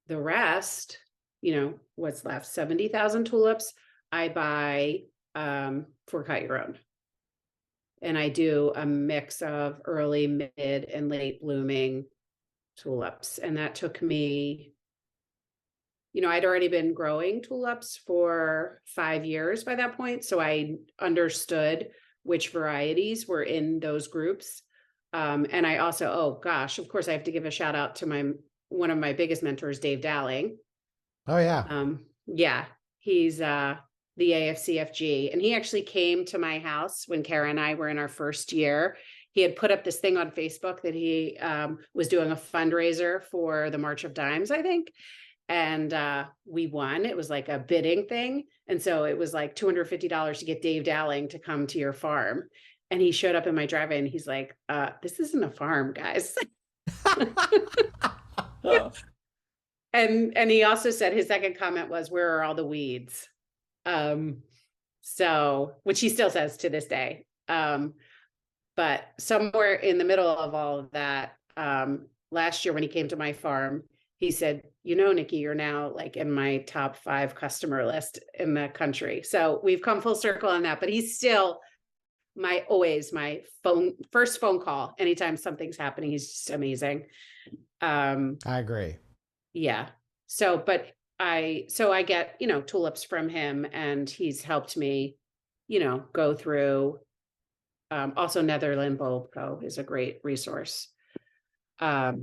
Speaker 2: the rest, what's left, 70,000 tulips, I buy for cut your own. and I do a mix of early, mid, and late blooming tulips. And that took me, I'd already been growing tulips for 5 years by that point. So I understood which varieties were in those groups. And I also, oh gosh, of course, I have to give a shout out to one of my biggest mentors, Dave Dowling.
Speaker 1: Oh yeah.
Speaker 2: Yeah, he's the AFCFG, and he actually came to my house when Kara and I were in our first year. He had put up this thing on Facebook that he was doing a fundraiser for the March of Dimes, I think. And we won. It was like a bidding thing. And so it was like $250 to get Dave Dowling to come to your farm. And he showed up in my driveway and he's like, this isn't a farm, guys. And he also said his second comment was, where are all the weeds? So, which he still says to this day. But somewhere in the middle of all of that, last year when he came to my farm, he said, Nikki, you're now like in my top 5 customer list in the country. So we've come full circle on that, but he's still my first phone call. Anytime something's happening, he's just amazing.
Speaker 1: I agree.
Speaker 2: Yeah. So I get, tulips from him, and he's helped me, go through, also Netherland Bulb Co. is a great resource. I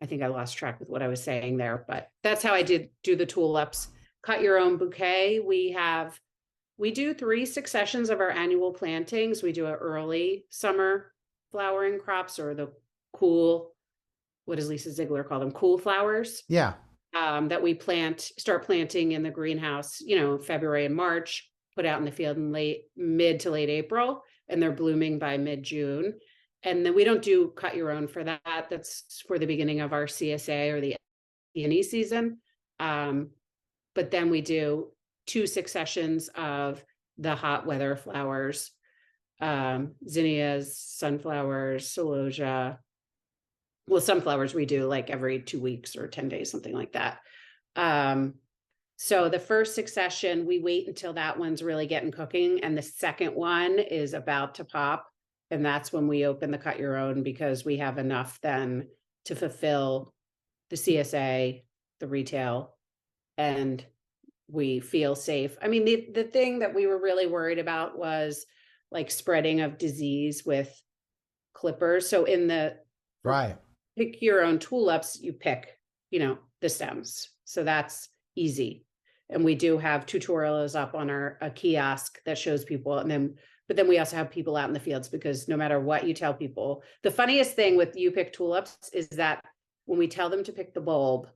Speaker 2: think I lost track with what I was saying there, but that's how I do the tulips. Cut your own bouquet. We do 3 successions of our annual plantings. We do an early summer flowering crops, or the cool, what does Lisa Ziegler call them? Cool flowers.
Speaker 1: Yeah.
Speaker 2: That we start planting in the greenhouse, February and March, put out in the field in mid to late April, and they're blooming by mid-June. And then we don't do cut your own for that. That's for the beginning of our CSA or the E&E season. But then we do 2 successions of the hot weather flowers, zinnias, sunflowers, celosia. Well, sunflowers we do like every 2 weeks or 10 days, something like that. So the first succession, we wait until that one's really getting cooking. And the second one is about to pop. And that's when we open the cut your own, because we have enough then to fulfill the CSA, the retail, and we feel safe. I mean, the thing that we were really worried about was like spreading of disease with clippers. So in the
Speaker 1: Right.
Speaker 2: pick your own tulips, you pick, the stems. So that's easy. And we do have tutorials up on a kiosk that shows people. But then we also have people out in the fields, because no matter what you tell people, the funniest thing with You Pick Tulips is that when we tell them to pick the bulb,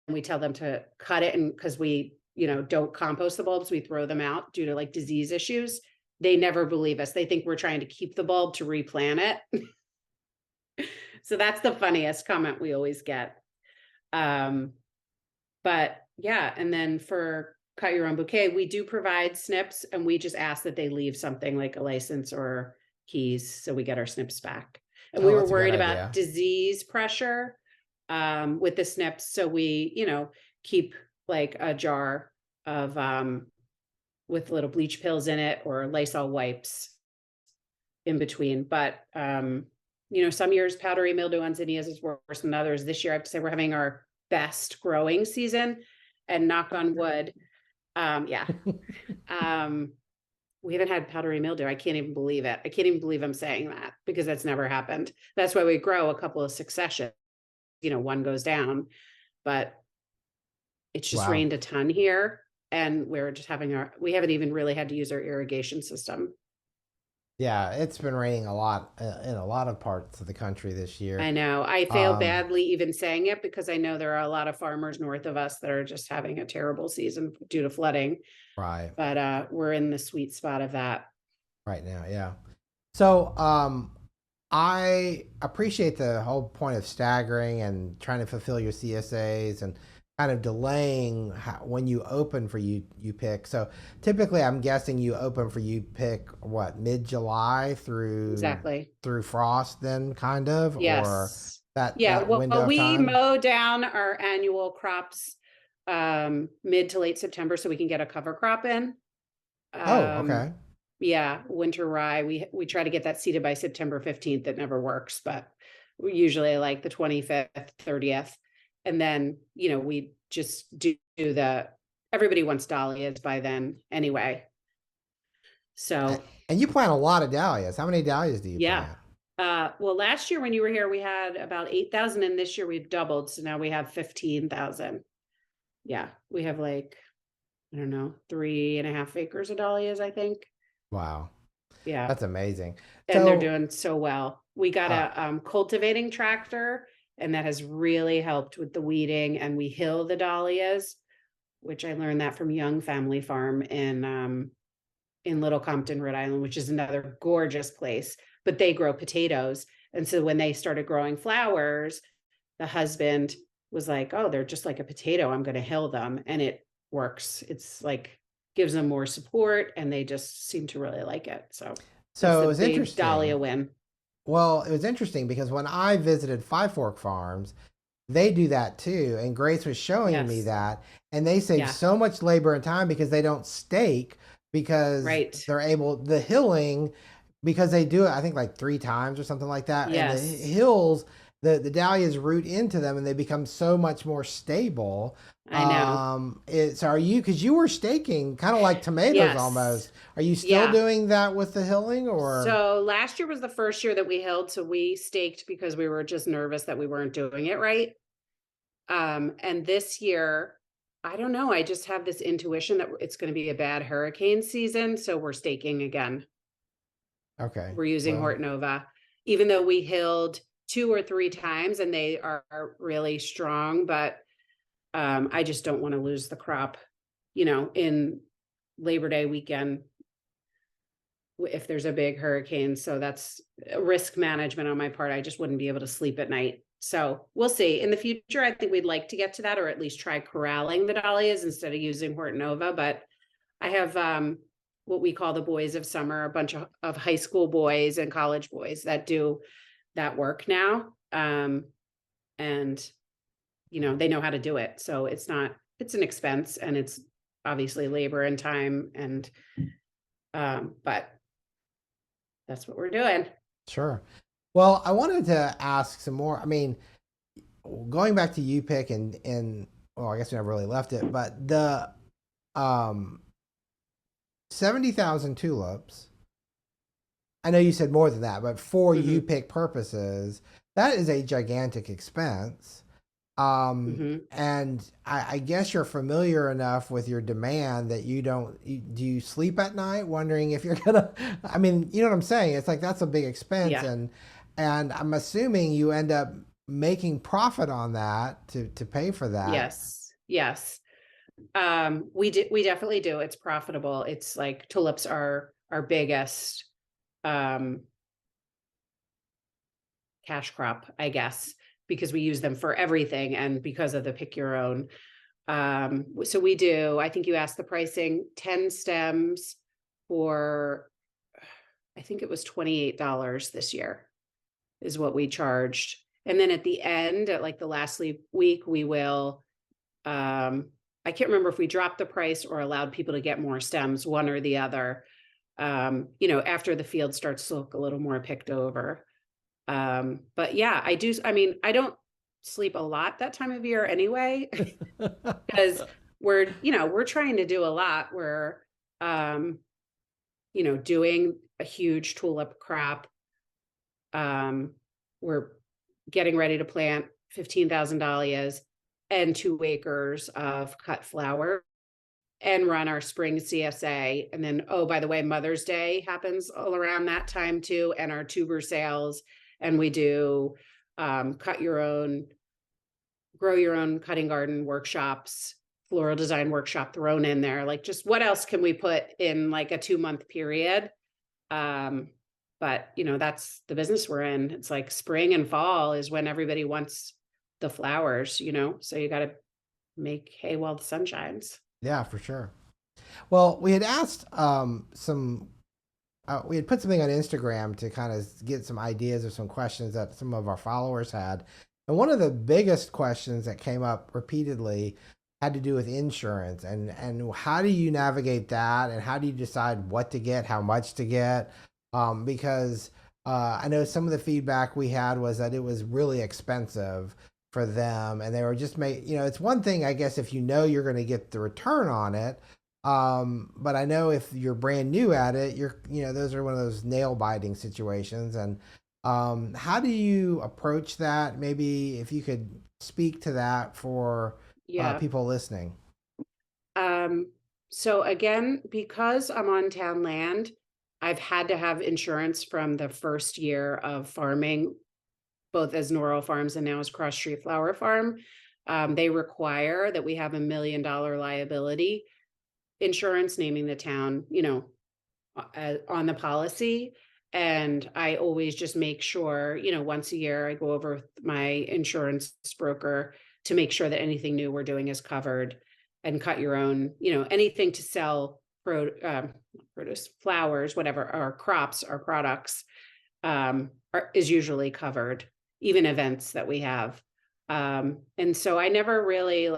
Speaker 2: and we tell them to cut it, and because we, don't compost the bulbs, we throw them out due to like disease issues, they never believe us. They think we're trying to keep the bulb to replant it. So that's the funniest comment we always get. But yeah, and then for cut your own bouquet, we do provide snips, and we just ask that they leave something like a license or keys, so we get our snips back. And we were worried about disease pressure with the snips, so we, keep like a jar of with little bleach pills in it, or Lysol wipes in between. But some years powdery mildew on zinnias is worse than others. This year, I have to say we're having our best growing season, and knock on wood. We haven't had powdery mildew. I can't even believe it. I can't even believe I'm saying that, because that's never happened. That's why we grow a couple of successions. One goes down, but it's just rained a ton here, and we're just we haven't even really had to use our irrigation system.
Speaker 1: Yeah, it's been raining a lot in a lot of parts of the country this year.
Speaker 2: I know. I feel badly even saying it, because I know there are a lot of farmers north of us that are just having a terrible season due to flooding.
Speaker 1: Right.
Speaker 2: But we're in the sweet spot of that
Speaker 1: right now. Yeah. So I appreciate the whole point of staggering and trying to fulfill your CSAs, and kind of delaying when you open for you pick. So typically, I'm guessing you open for you pick mid-July through frost, then kind of.
Speaker 2: Yes.
Speaker 1: Or that
Speaker 2: window
Speaker 1: of
Speaker 2: we
Speaker 1: time?
Speaker 2: mow down our annual crops mid to late September, so we can get a cover crop in.
Speaker 1: Okay.
Speaker 2: Yeah, winter rye. We try to get that seeded by September 15th. It never works, but we usually like the 25th, 30th. And then, we just do the everybody wants dahlias by then anyway.
Speaker 1: A-
Speaker 2: So
Speaker 1: And you plant a lot of dahlias. How many dahlias do you
Speaker 2: yeah.
Speaker 1: plant?
Speaker 2: Well, last year when you were here, we had about 8,000, and this year we've doubled. So now we have 15,000. Yeah, we have like, I don't know, 3.5 acres of dahlias, I think.
Speaker 1: Wow,
Speaker 2: Yeah.
Speaker 1: that's amazing.
Speaker 2: And they're
Speaker 1: So,
Speaker 2: doing so well. We got
Speaker 1: uh,
Speaker 2: a cultivating tractor, and that has really helped with the weeding, and we hill the dahlias, which I learned that from Young Family Farm in Little Compton, Rhode Island, which is another gorgeous place. But they grow potatoes. And so when they started growing flowers, the husband was like, "Oh, they're just like a potato. I'm going to hill them." And it works. It's like gives them more support, and they just seem to really like it. So that's
Speaker 1: so it
Speaker 2: a
Speaker 1: was
Speaker 2: big Dahlia
Speaker 1: interesting.
Speaker 2: win.
Speaker 1: Well, it was interesting because when I visited Five Fork Farms, they do that too. And Grace was showing me
Speaker 2: Yes.
Speaker 1: that. And they save
Speaker 2: Yeah.
Speaker 1: so much labor and time because they don't stake, because
Speaker 2: Right.
Speaker 1: they're able, the hilling, because they do it, I think like 3 times or something like that. And the
Speaker 2: Yes.
Speaker 1: hills, the dahlias root into them and they become so much more stable.
Speaker 2: I know.
Speaker 1: So are you, because you were staking kind of like tomatoes
Speaker 2: Yes.
Speaker 1: almost. Are you still
Speaker 2: Yeah.
Speaker 1: doing that with the hilling or?
Speaker 2: So last year was the first year that we held, so we staked because we were just nervous that we weren't doing it right. And this year, I don't know, I just have this intuition that it's going to be a bad hurricane season, so we're staking again.
Speaker 1: Okay.
Speaker 2: We're using
Speaker 1: Well,
Speaker 2: Hortonova, even though we hilled 2 or 3 times and they are really strong, but I just don't want to lose the crop, in Labor Day weekend if there's a big hurricane. So that's risk management on my part. I just wouldn't be able to sleep at night. So we'll see. In the future, I think we'd like to get to that, or at least try corralling the dahlias instead of using Hortonova. But I have what we call the boys of summer, a bunch of high school boys and college boys that do that work now. And they know how to do it. So it's an expense, and it's obviously labor and time, and but that's what we're doing.
Speaker 1: sure. Well, I wanted to ask some more. I mean, going back to you pick and well, I guess we never really left it, but the um 70,000 tulips. I know you said more than that, but for you
Speaker 2: Hmm.
Speaker 1: pick purposes, that is a gigantic expense.
Speaker 2: Hmm.
Speaker 1: And I guess you're familiar enough with your demand that you don't, do you sleep at night wondering if you're gonna, I mean, you know what I'm saying? It's like that's a big expense,
Speaker 2: Yeah.
Speaker 1: and I'm assuming you end up making profit on that to pay for that.
Speaker 2: Yes. Yes. We definitely do. It's profitable. It's like tulips are our biggest um cash crop, I guess, because we use them for everything and because of the pick your own. So we do, I think you asked the pricing, 10 stems for, I think it was $28 this year is what we charged. And then at the end, at like the last week, we will, I can't remember if we dropped the price or allowed people to get more stems, one or the other. After the field starts to look a little more picked over. But yeah, I do. I mean, I don't sleep a lot that time of year anyway, because we're trying to do a lot. We're, um, doing a huge tulip crop. Um, we're getting ready to plant 15,000 dahlias and 2 acres of cut flower and run our spring CSA. And then, oh, by the way, Mother's Day happens all around that time too, and our tuber sales. And we do cut your own, grow your own cutting garden workshops, floral design workshop thrown in there. Like, just what else can we put in like a 2 month period? Um, but that's the business we're in. It's like spring and fall is when everybody wants the flowers, so you got to make hay while the sun shines.
Speaker 1: Yeah, for sure. Well, we had asked some we had put something on Instagram to kind of get some ideas or some questions that some of our followers had. And one of the biggest questions that came up repeatedly had to do with insurance, and how do you navigate that, and how do you decide what to get, how much to get? Because I know some of the feedback we had was that it was really expensive for them, and they were just it's one thing, I guess, if you know you're going to get the return on it. But I know if you're brand new at it, those are one of those nail biting situations. And how do you approach that? Maybe if you could speak to that for
Speaker 2: Yeah.
Speaker 1: people listening.
Speaker 2: So again, because I'm on town land, I've had to have insurance from the first year of farming, both as Norwell Farms and now as Cross Street Flower Farm. They require that we have $1 million liability insurance, naming the town, on the policy. And I always just make sure, once a year I go over with my insurance broker to make sure that anything new we're doing is covered, and cut your own, anything to sell produce, flowers, whatever, our crops, our products, is usually covered, even events that we have. And so I never really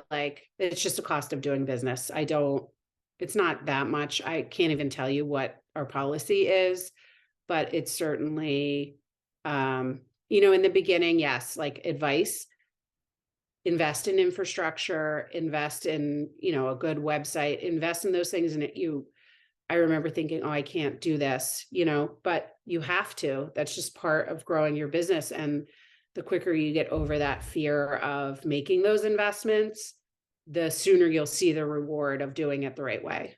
Speaker 2: it's just a cost of doing business. It's not that much. I can't even tell you what our policy is, but it's certainly, in the beginning, yes, like advice, invest in infrastructure, invest in, a good website, invest in those things. And I remember thinking, oh, I can't do this, but you have to. That's just part of growing your business. And the quicker you get over that fear of making those investments, the sooner you'll see the reward of doing it the right way.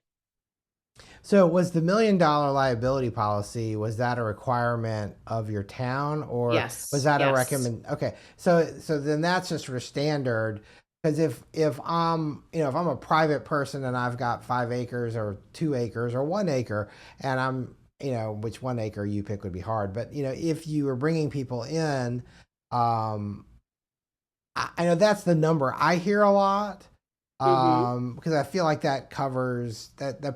Speaker 1: So was the $1 million liability policy, was that a requirement of your town, or
Speaker 2: Yes.
Speaker 1: was that a
Speaker 2: Yes.
Speaker 1: recommend? Okay. So then that's just for standard. Because if I'm a private person and I've got 5 acres or 2 acres or 1 acre, and I'm, which 1 acre you pick would be hard, but if you were bringing people in, I know that's the number I hear a lot. Because I feel like that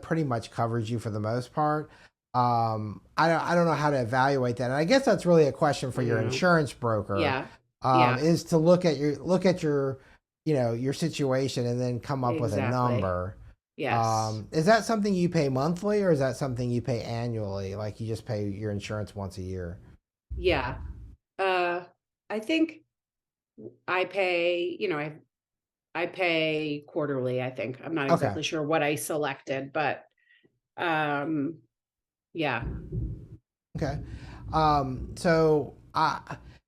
Speaker 1: pretty much covers you for the most part. I don't know how to evaluate that, and I guess that's really a question for your insurance broker.
Speaker 2: Yeah.
Speaker 1: Is to look at your your situation and then come up with a number.
Speaker 2: Yes.
Speaker 1: Is that something you pay monthly, or is that something you pay annually? Like you just pay your insurance once a year?
Speaker 2: Yeah. I think I pay, I pay quarterly, I think. I'm not
Speaker 1: Okay.
Speaker 2: exactly sure what I selected, but yeah.
Speaker 1: Okay. So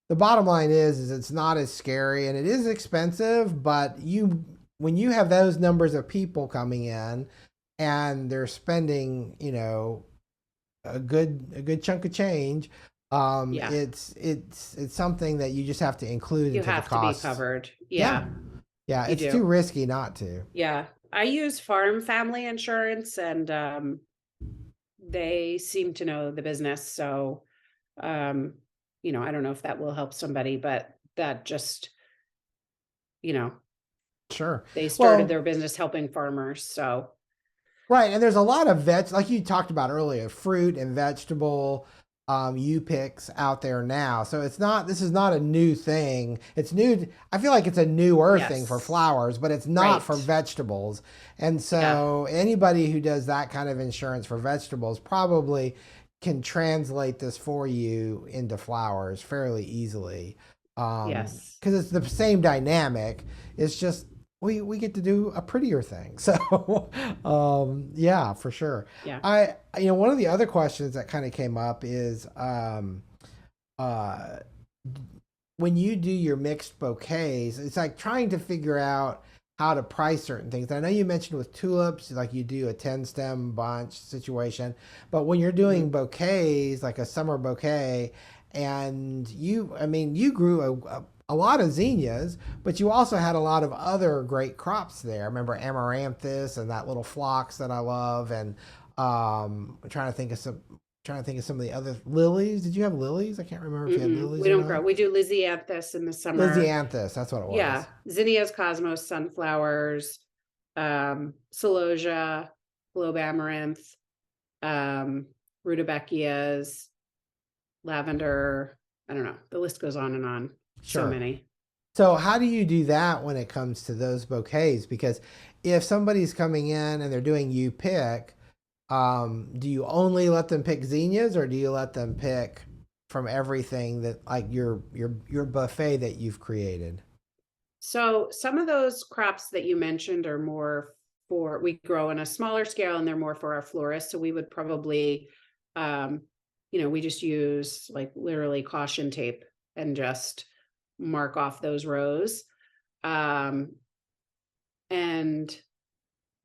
Speaker 1: the bottom line is it's not as scary, and it is expensive, but when you have those numbers of people coming in and they're spending, a good chunk of change,
Speaker 2: Yeah.
Speaker 1: it's something that you just have to include
Speaker 2: You
Speaker 1: into the
Speaker 2: have to be
Speaker 1: costs.
Speaker 2: covered. Yeah.
Speaker 1: Yeah,
Speaker 2: You
Speaker 1: it's
Speaker 2: do.
Speaker 1: too risky not to.
Speaker 2: Yeah. I use farm family insurance, and they seem to know the business. So, I don't know if that will help somebody, but that just,
Speaker 1: Sure.
Speaker 2: they started
Speaker 1: Well,
Speaker 2: their business helping farmers. So,
Speaker 1: right, and there's a lot of like you talked about earlier, fruit and vegetable U-picks out there now. So this is not a new thing. It's new. I feel like it's a newer thing for
Speaker 2: yes.
Speaker 1: flowers, but it's not for
Speaker 2: Right.
Speaker 1: vegetables. And
Speaker 2: Yeah.
Speaker 1: so anybody who does that kind of insurance for vegetables probably can translate this for you into flowers fairly easily.
Speaker 2: Yes.
Speaker 1: Because it's the same dynamic. It's just we get to do a prettier thing. So yeah, for sure.
Speaker 2: Yeah.
Speaker 1: One of the other questions that kind of came up is uh when you do your mixed bouquets, it's like trying to figure out how to price certain things. I know you mentioned with tulips, like you do a 10 stem bunch situation, but when you're doing bouquets, like a summer bouquet, and you grew a lot of zinnias, but you also had a lot of other great crops there. I remember amaranthus and that little phlox that I love, and I'm trying to think of some of the other lilies. Did you have lilies? I can't remember if you had lilies
Speaker 2: We
Speaker 1: or
Speaker 2: don't grow.
Speaker 1: not.
Speaker 2: We do Lysianthus in the summer.
Speaker 1: Lysianthus, that's what it was.
Speaker 2: Yeah. Zinnias, cosmos, sunflowers, celosia, globe amaranth, rudbeckias, lavender. I don't know. The list goes on and on. So
Speaker 1: Sure.
Speaker 2: many.
Speaker 1: So how do you do that when it comes to those bouquets? Because if somebody's coming in and they're doing you pick, do you only let them pick zinnias, or do you let them pick from everything that like your buffet that you've created?
Speaker 2: So some of those crops that you mentioned are more for, we grow in a smaller scale and they're more for our florists. So we would probably, um, we just use like literally caution tape and just mark off those rows. Um, and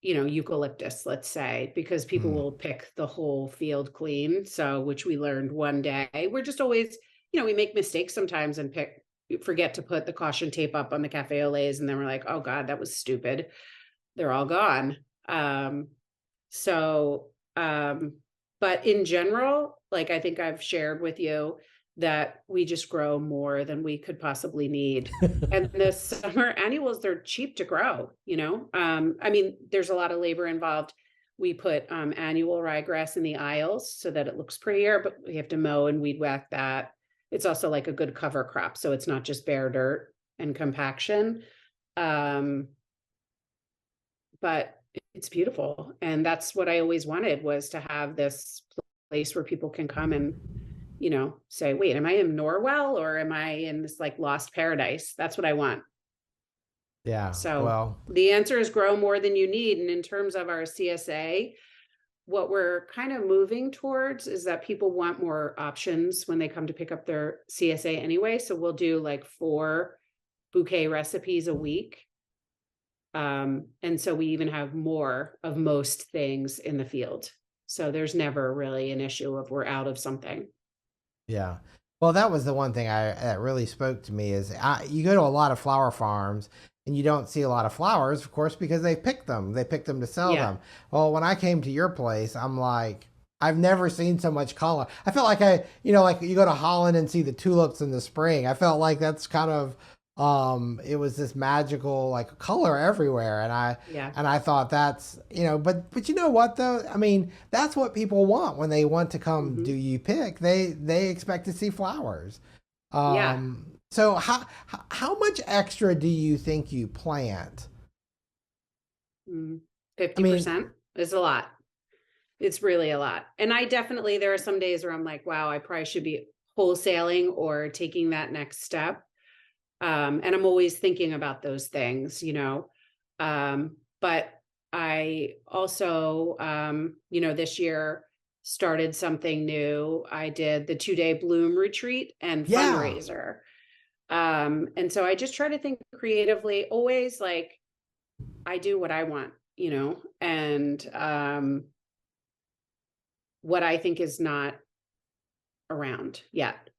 Speaker 2: eucalyptus, let's say, because people
Speaker 1: Hmm.
Speaker 2: will pick the whole field clean. So, which we learned one day. We're just always, we make mistakes sometimes and forget to put the caution tape up on the cafe au laits. And then we're like, oh God, that was stupid. They're all gone. So, but in general, like I think I've shared with you that we just grow more than we could possibly need. And the summer annuals, they're cheap to grow. I mean, there's a lot of labor involved. We put annual ryegrass in the aisles so that it looks prettier, but we have to mow and weed whack that. It's also like a good cover crop, so it's not just bare dirt and compaction. Um, but it's beautiful. And that's what I always wanted, was to have this place where people can come and, say, wait, am I in Norwell or am I in this like lost paradise? That's what I want.
Speaker 1: Yeah.
Speaker 2: So
Speaker 1: Well,
Speaker 2: the answer is grow more than you need. And in terms of our CSA, what we're kind of moving towards is that people want more options when they come to pick up their CSA anyway. So we'll do like 4 bouquet recipes a week. And so we even have more of most things in the field. So there's never really an issue of we're out of something.
Speaker 1: yeah. Well, that was the one thing that really spoke to me is you go to a lot of flower farms and you don't see a lot of flowers, of course, because they pick them. They pick them to sell
Speaker 2: Yeah.
Speaker 1: them. Well, when I came to your place, I'm like, I've never seen so much color. I felt like like you go to Holland and see the tulips in the spring. I felt like that's kind of it was this magical like color everywhere, and I
Speaker 2: Yeah.
Speaker 1: and I thought that's but you know what though, I mean that's what people want when they want to come do
Speaker 2: Hmm.
Speaker 1: you pick. They expect to see flowers.
Speaker 2: Yeah.
Speaker 1: So how much extra do you think you plant?
Speaker 2: Mm.
Speaker 1: I mean,
Speaker 2: 50% is a lot. It's really a lot. And I definitely, there are some days where I'm like, wow, I probably should be wholesaling or taking that next step. And I'm always thinking about those things. But I also, this year started something new. I did the 2-day bloom retreat and
Speaker 1: yeah.
Speaker 2: fundraiser. And so I just try to think creatively, always like I do what I want, and what I think is not around yet,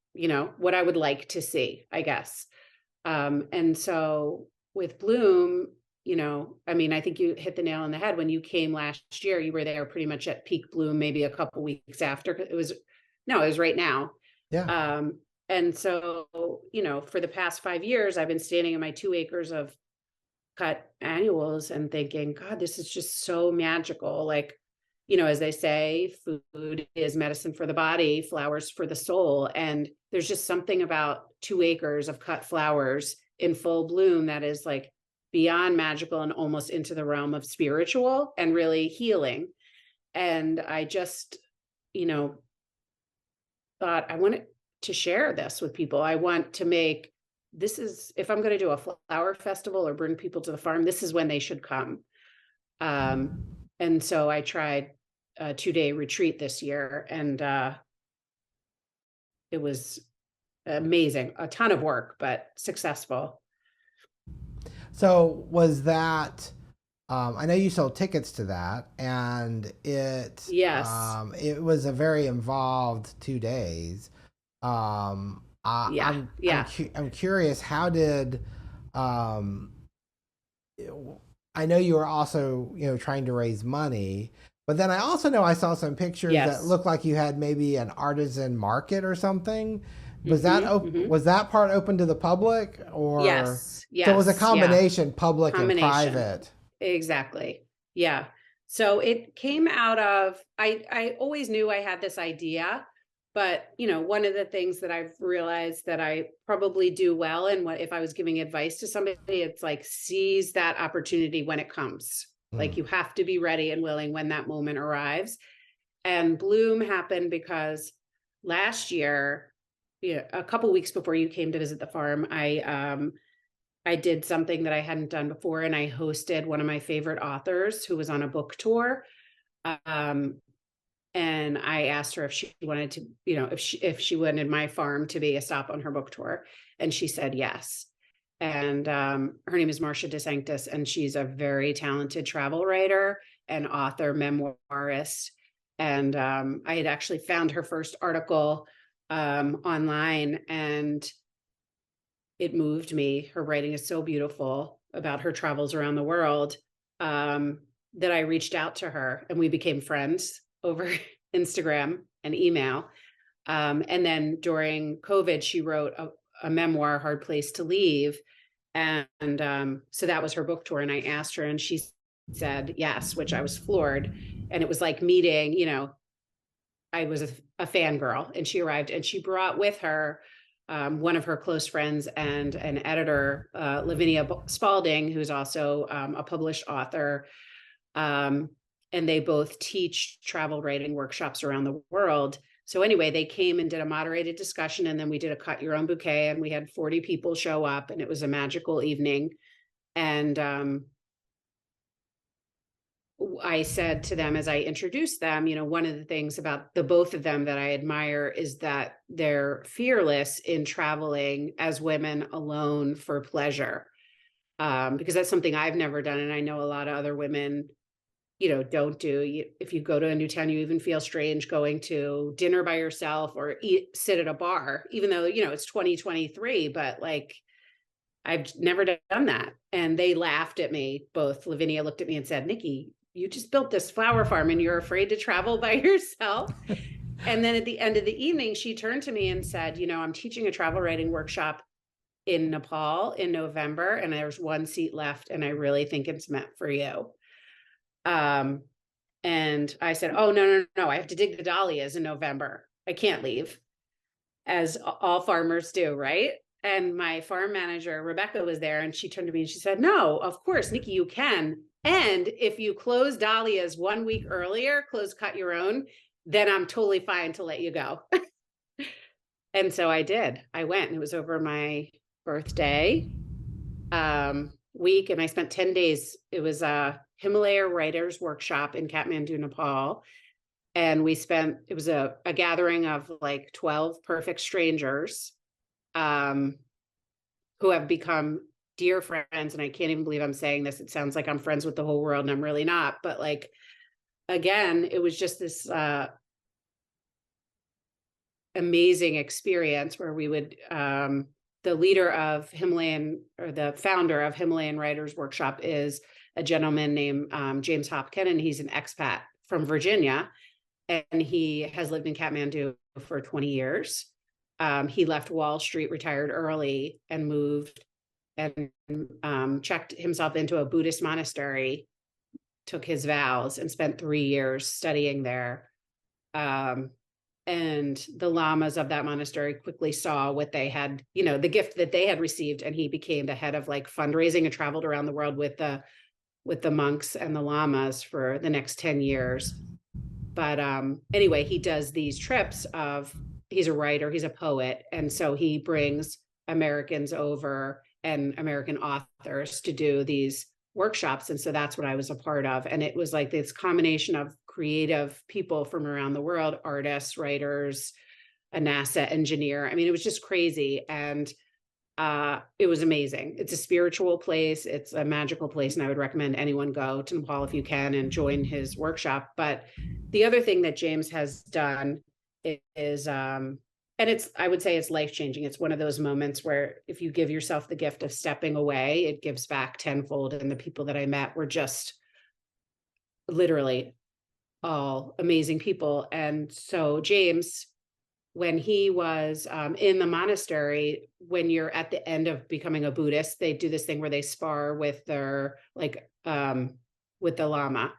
Speaker 2: what I would like to see, I guess. And so with Bloom, I mean, I think you hit the nail on the head. When you came last year, you were there pretty much at peak bloom, maybe a couple weeks after. No, it was right now.
Speaker 1: Yeah.
Speaker 2: And so, for the past 5 years, I've been standing in my 2 acres of cut annuals and thinking, God, this is just so magical. Like, as they say, food is medicine for the body, flowers for the soul. And there's just something about 2 acres of cut flowers in full bloom that is like beyond magical and almost into the realm of spiritual and really healing. And I just, you know, thought I wanted to share this with people. I want to make this is, if I'm going to do a flower festival or bring people to the farm, this is when they should come. Um, and so I tried a 2-day retreat this year, and it was amazing. A ton of work, but successful.
Speaker 1: So was that? I know you sold tickets to that, and
Speaker 2: Yes.
Speaker 1: it was a very involved 2 days.
Speaker 2: Yeah. Yeah.
Speaker 1: I'm curious. How did um, I know you were also trying to raise money, but then I also know I saw some pictures that
Speaker 2: Yes.
Speaker 1: looked like you had maybe an artisan market or something.
Speaker 2: Hmm.
Speaker 1: Was that part open to the public, or
Speaker 2: Yes.
Speaker 1: so it was a
Speaker 2: Yes. Yeah.
Speaker 1: combination public and
Speaker 2: Combination.
Speaker 1: private?
Speaker 2: Exactly. Yeah. So it came out of, I always knew I had this idea, But, one of the things that I've realized that I probably do well, and what if I was giving advice to somebody, it's like seize that opportunity when it comes.
Speaker 1: Mm.
Speaker 2: Like you have to be ready and willing when that moment arrives. And Bloom happened because last year, a couple weeks before you came to visit the farm, I did something that I hadn't done before, and I hosted one of my favorite authors who was on a book tour. Um, and I asked her if she wanted to, if she wanted my farm to be a stop on her book tour, and she said yes. And her name is Marcia DeSanctis, and she's a very talented travel writer and author, memoirist. And I had actually found her first article online, and it moved me. Her writing is so beautiful about her travels around the world, that I reached out to her and we became friends over Instagram and email. And then during COVID, she wrote a memoir, Hard Place to Leave. And so that was her book tour. And I asked her, and she said yes, which I was floored. And it was like meeting, I was a fangirl, and she arrived and she brought with her one of her close friends and an editor, Lavinia Spalding, who's also a published author. And they both teach travel writing workshops around the world. So anyway, they came and did a moderated discussion, and then we did a cut your own bouquet, and we had 40 people show up, and it was a magical evening. And I said to them as I introduced them, one of the things about the both of them that I admire is that they're fearless in traveling as women alone for pleasure, because that's something I've never done. And I know a lot of other women, don't do. If you go to a new town, you even feel strange going to dinner by yourself or sit at a bar, even though, it's 2023, but like, I've never done that. And they laughed at me. Both Lavinia looked at me and said, Nikki, you just built this flower farm and you're afraid to travel by yourself. And then at the end of the evening, she turned to me and said, I'm teaching a travel writing workshop in Nepal in November, and there's one seat left, and I really think it's meant for you. And I said, oh, no, I have to dig the dahlias in November. I can't leave, as all farmers do, right? And my farm manager, Rebecca, was there, and she turned to me and she said, no, of course, Nikki, you can. And if you close dahlias 1 week earlier, cut your own, then I'm totally fine to let you go. And so I did. I went, and it was over my birthday week, and I spent 10 days. It was a Himalaya writers workshop in Kathmandu, Nepal. And it was a gathering of like 12 perfect strangers who have become dear friends. And I can't even believe I'm saying this. It sounds like I'm friends with the whole world, and I'm really not. But like, again, it was just this amazing experience where we would, the leader of the founder of Himalayan Writers Workshop is a gentleman named James Hopkin, and he's an expat from Virginia, and he has lived in Kathmandu for 20 years. He left Wall Street, retired early, and moved and checked himself into a Buddhist monastery, took his vows, and spent 3 years studying there. And the lamas of that monastery quickly saw what they had, the gift that they had received, and he became the head of like fundraising and traveled around the world with the monks and the lamas for the next 10 years. But anyway, he does these trips he's a writer, he's a poet, and so he brings Americans over and American authors to do these workshops. And so that's what I was a part of. And it was like this combination of creative people from around the world, artists, writers, a NASA engineer. I mean, it was just crazy. And it was amazing. It's a spiritual place. It's a magical place. And I would recommend anyone go to Nepal if you can and join his workshop. But the other thing that James has done is, and I would say it's life-changing. It's one of those moments where if you give yourself the gift of stepping away, it gives back tenfold. And the people that I met were just literally all amazing people. And so James, when he was in the monastery, when you're at the end of becoming a Buddhist, they do this thing where they spar with their with the Lama.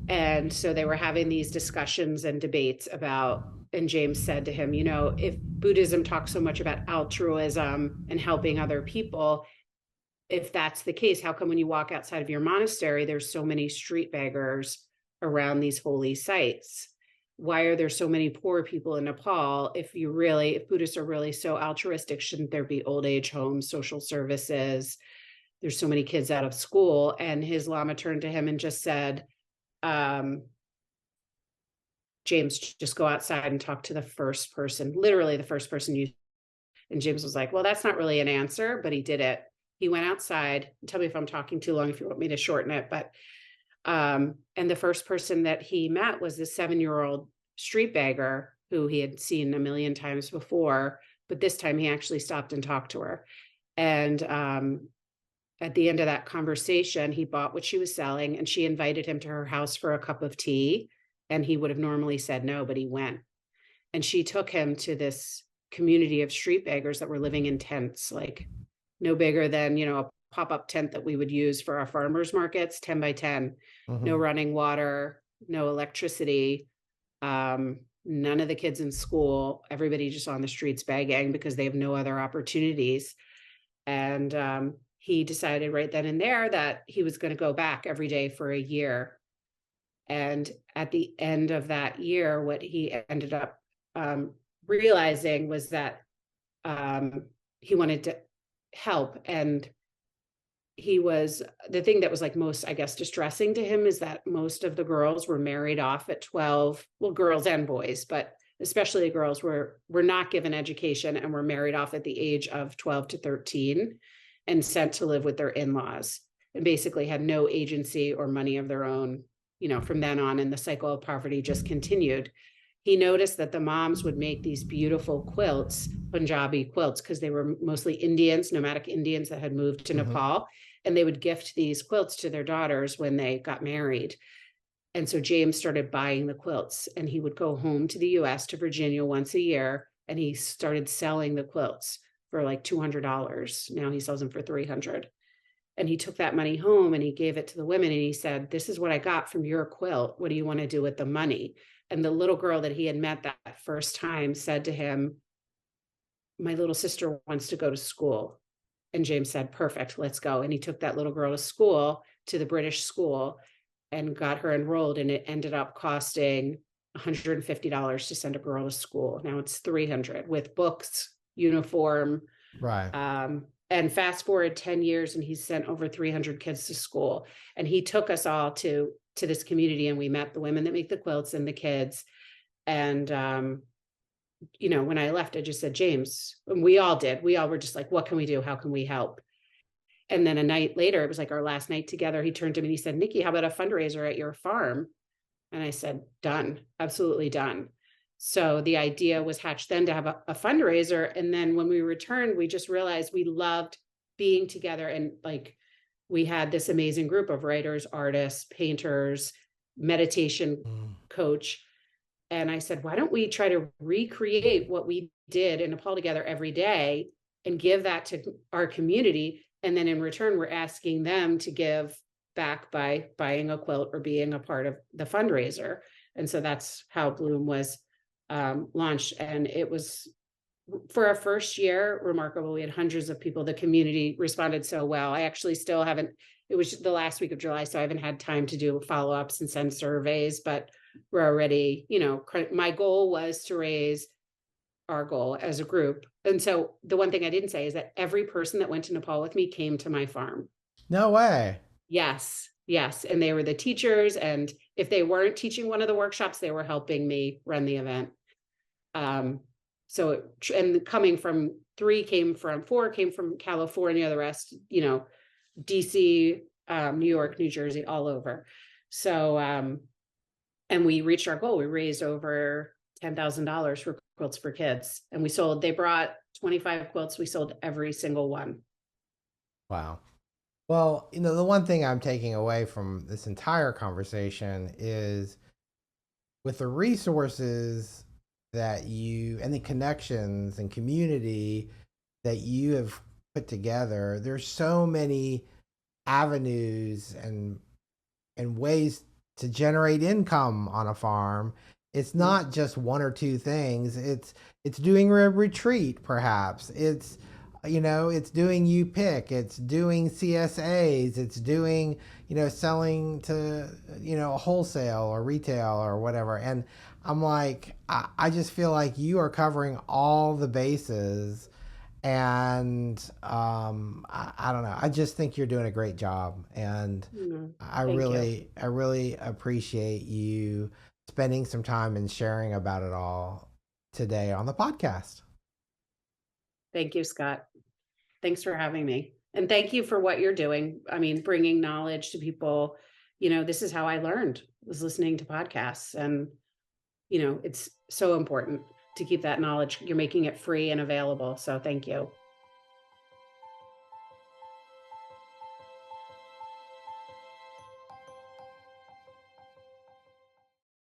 Speaker 2: And so they were having these discussions and debates about and James said to him, if Buddhism talks so much about altruism and helping other people, if that's the case, how come when you walk outside of your monastery, there's so many street beggars around these holy sites? Why are there so many poor people in Nepal? If Buddhists are really so altruistic, shouldn't there be old age homes, social services? There's so many kids out of school. And his Lama turned to him and just said, um, James, just go outside and talk to the first person, literally the first person you. And James was like, well, that's not really an answer, but he did it. He went outside. Tell me if I'm talking too long, if you want me to shorten it. But, and the first person that he met was this 7-year-old street beggar who he had seen a million times before. But this time he actually stopped and talked to her. And at the end of that conversation, he bought what she was selling and she invited him to her house for a cup of tea. And he would have normally said no, but he went. And she took him to this community of street beggars that were living in tents, like no bigger than, a pop-up tent that we would use for our farmers markets, 10 by 10, no running water, no electricity, none of the kids in school, everybody just on the streets begging because they have no other opportunities. And he decided right then and there that he was going to go back every day for a year. And at the end of that year, what he ended up realizing was that he wanted to help. And the thing that was like most, I guess, distressing to him is that most of the girls were married off at 12, well, girls and boys, but especially girls were not given education and were married off at the age of 12 to 13 and sent to live with their in-laws and basically had no agency or money of their own, from then on. And the cycle of poverty just continued. He noticed that the moms would make these beautiful quilts, Punjabi quilts, because they were mostly Indians, nomadic Indians that had moved to Nepal. And they would gift these quilts to their daughters when they got married. And so James started buying the quilts and he would go home to the US, to Virginia, once a year. And he started selling the quilts for like $200. Now he sells them for $300. And he took that money home and he gave it to the women. And he said, this is what I got from your quilt. What do you want to do with the money? And the little girl that he had met that first time said to him, my little sister wants to go to school. And James said, perfect, let's go. And he took that little girl to school, to the British school, and got her enrolled. And it ended up costing $150 to send a girl to school. Now it's $300 with books, uniform.
Speaker 1: Right.
Speaker 2: And fast forward 10 years and he's sent over 300 kids to school. And he took us all to this community and we met the women that make the quilts and the kids. And, when I left, I just said, James, and we all were just like, what can we do? How can we help? And then a night later, it was like our last night together. He turned to me and he said, Nikki, how about a fundraiser at your farm? And I said, done, absolutely done. So the idea was hatched then to have a fundraiser. And then when we returned, we just realized we loved being together. And like, we had this amazing group of writers, artists, painters, meditation coach. And I said, why don't we try to recreate what we did in Nepal together every day and give that to our community? And then in return, we're asking them to give back by buying a quilt or being a part of the fundraiser. And so that's how Bloom was launched. And it was, for our first year, remarkable. We had hundreds of people. The community responded so well. I actually still haven't, it was the last week of July, so I haven't had time to do follow-ups and send surveys, but we're already, my goal was to raise our goal as a group. And so the one thing I didn't say is that every person that went to Nepal with me came to my farm.
Speaker 1: No way.
Speaker 2: Yes. And they were the teachers. And if they weren't teaching one of the workshops, they were helping me run the event. So, and coming from four came from California, the rest, DC, New York, New Jersey, all over. So, and we reached our goal. We raised over $10,000 for quilts for kids. And they brought 25 quilts. We sold every single one.
Speaker 1: Wow. Well, the one thing I'm taking away from this entire conversation is with the resources that and the connections and community that you have put together, there's so many avenues and ways to generate income on a farm. It's
Speaker 2: Mm.
Speaker 1: not just one or two things. It's doing a retreat, perhaps. It's it's doing you pick. It's doing CSAs. It's doing selling to wholesale or retail or whatever. And I'm like, I just feel like you are covering all the bases. And I don't know. I just think you're doing a great job, and
Speaker 2: Mm.
Speaker 1: I
Speaker 2: Thank you.
Speaker 1: really appreciate you spending some time and sharing about it all today on the podcast.
Speaker 2: Thank you, Scott. Thanks for having me. And thank you for what you're doing. I mean, bringing knowledge to people. This is how I learned, was listening to podcasts. And, it's so important to keep that knowledge. You're making it free and available. So thank you.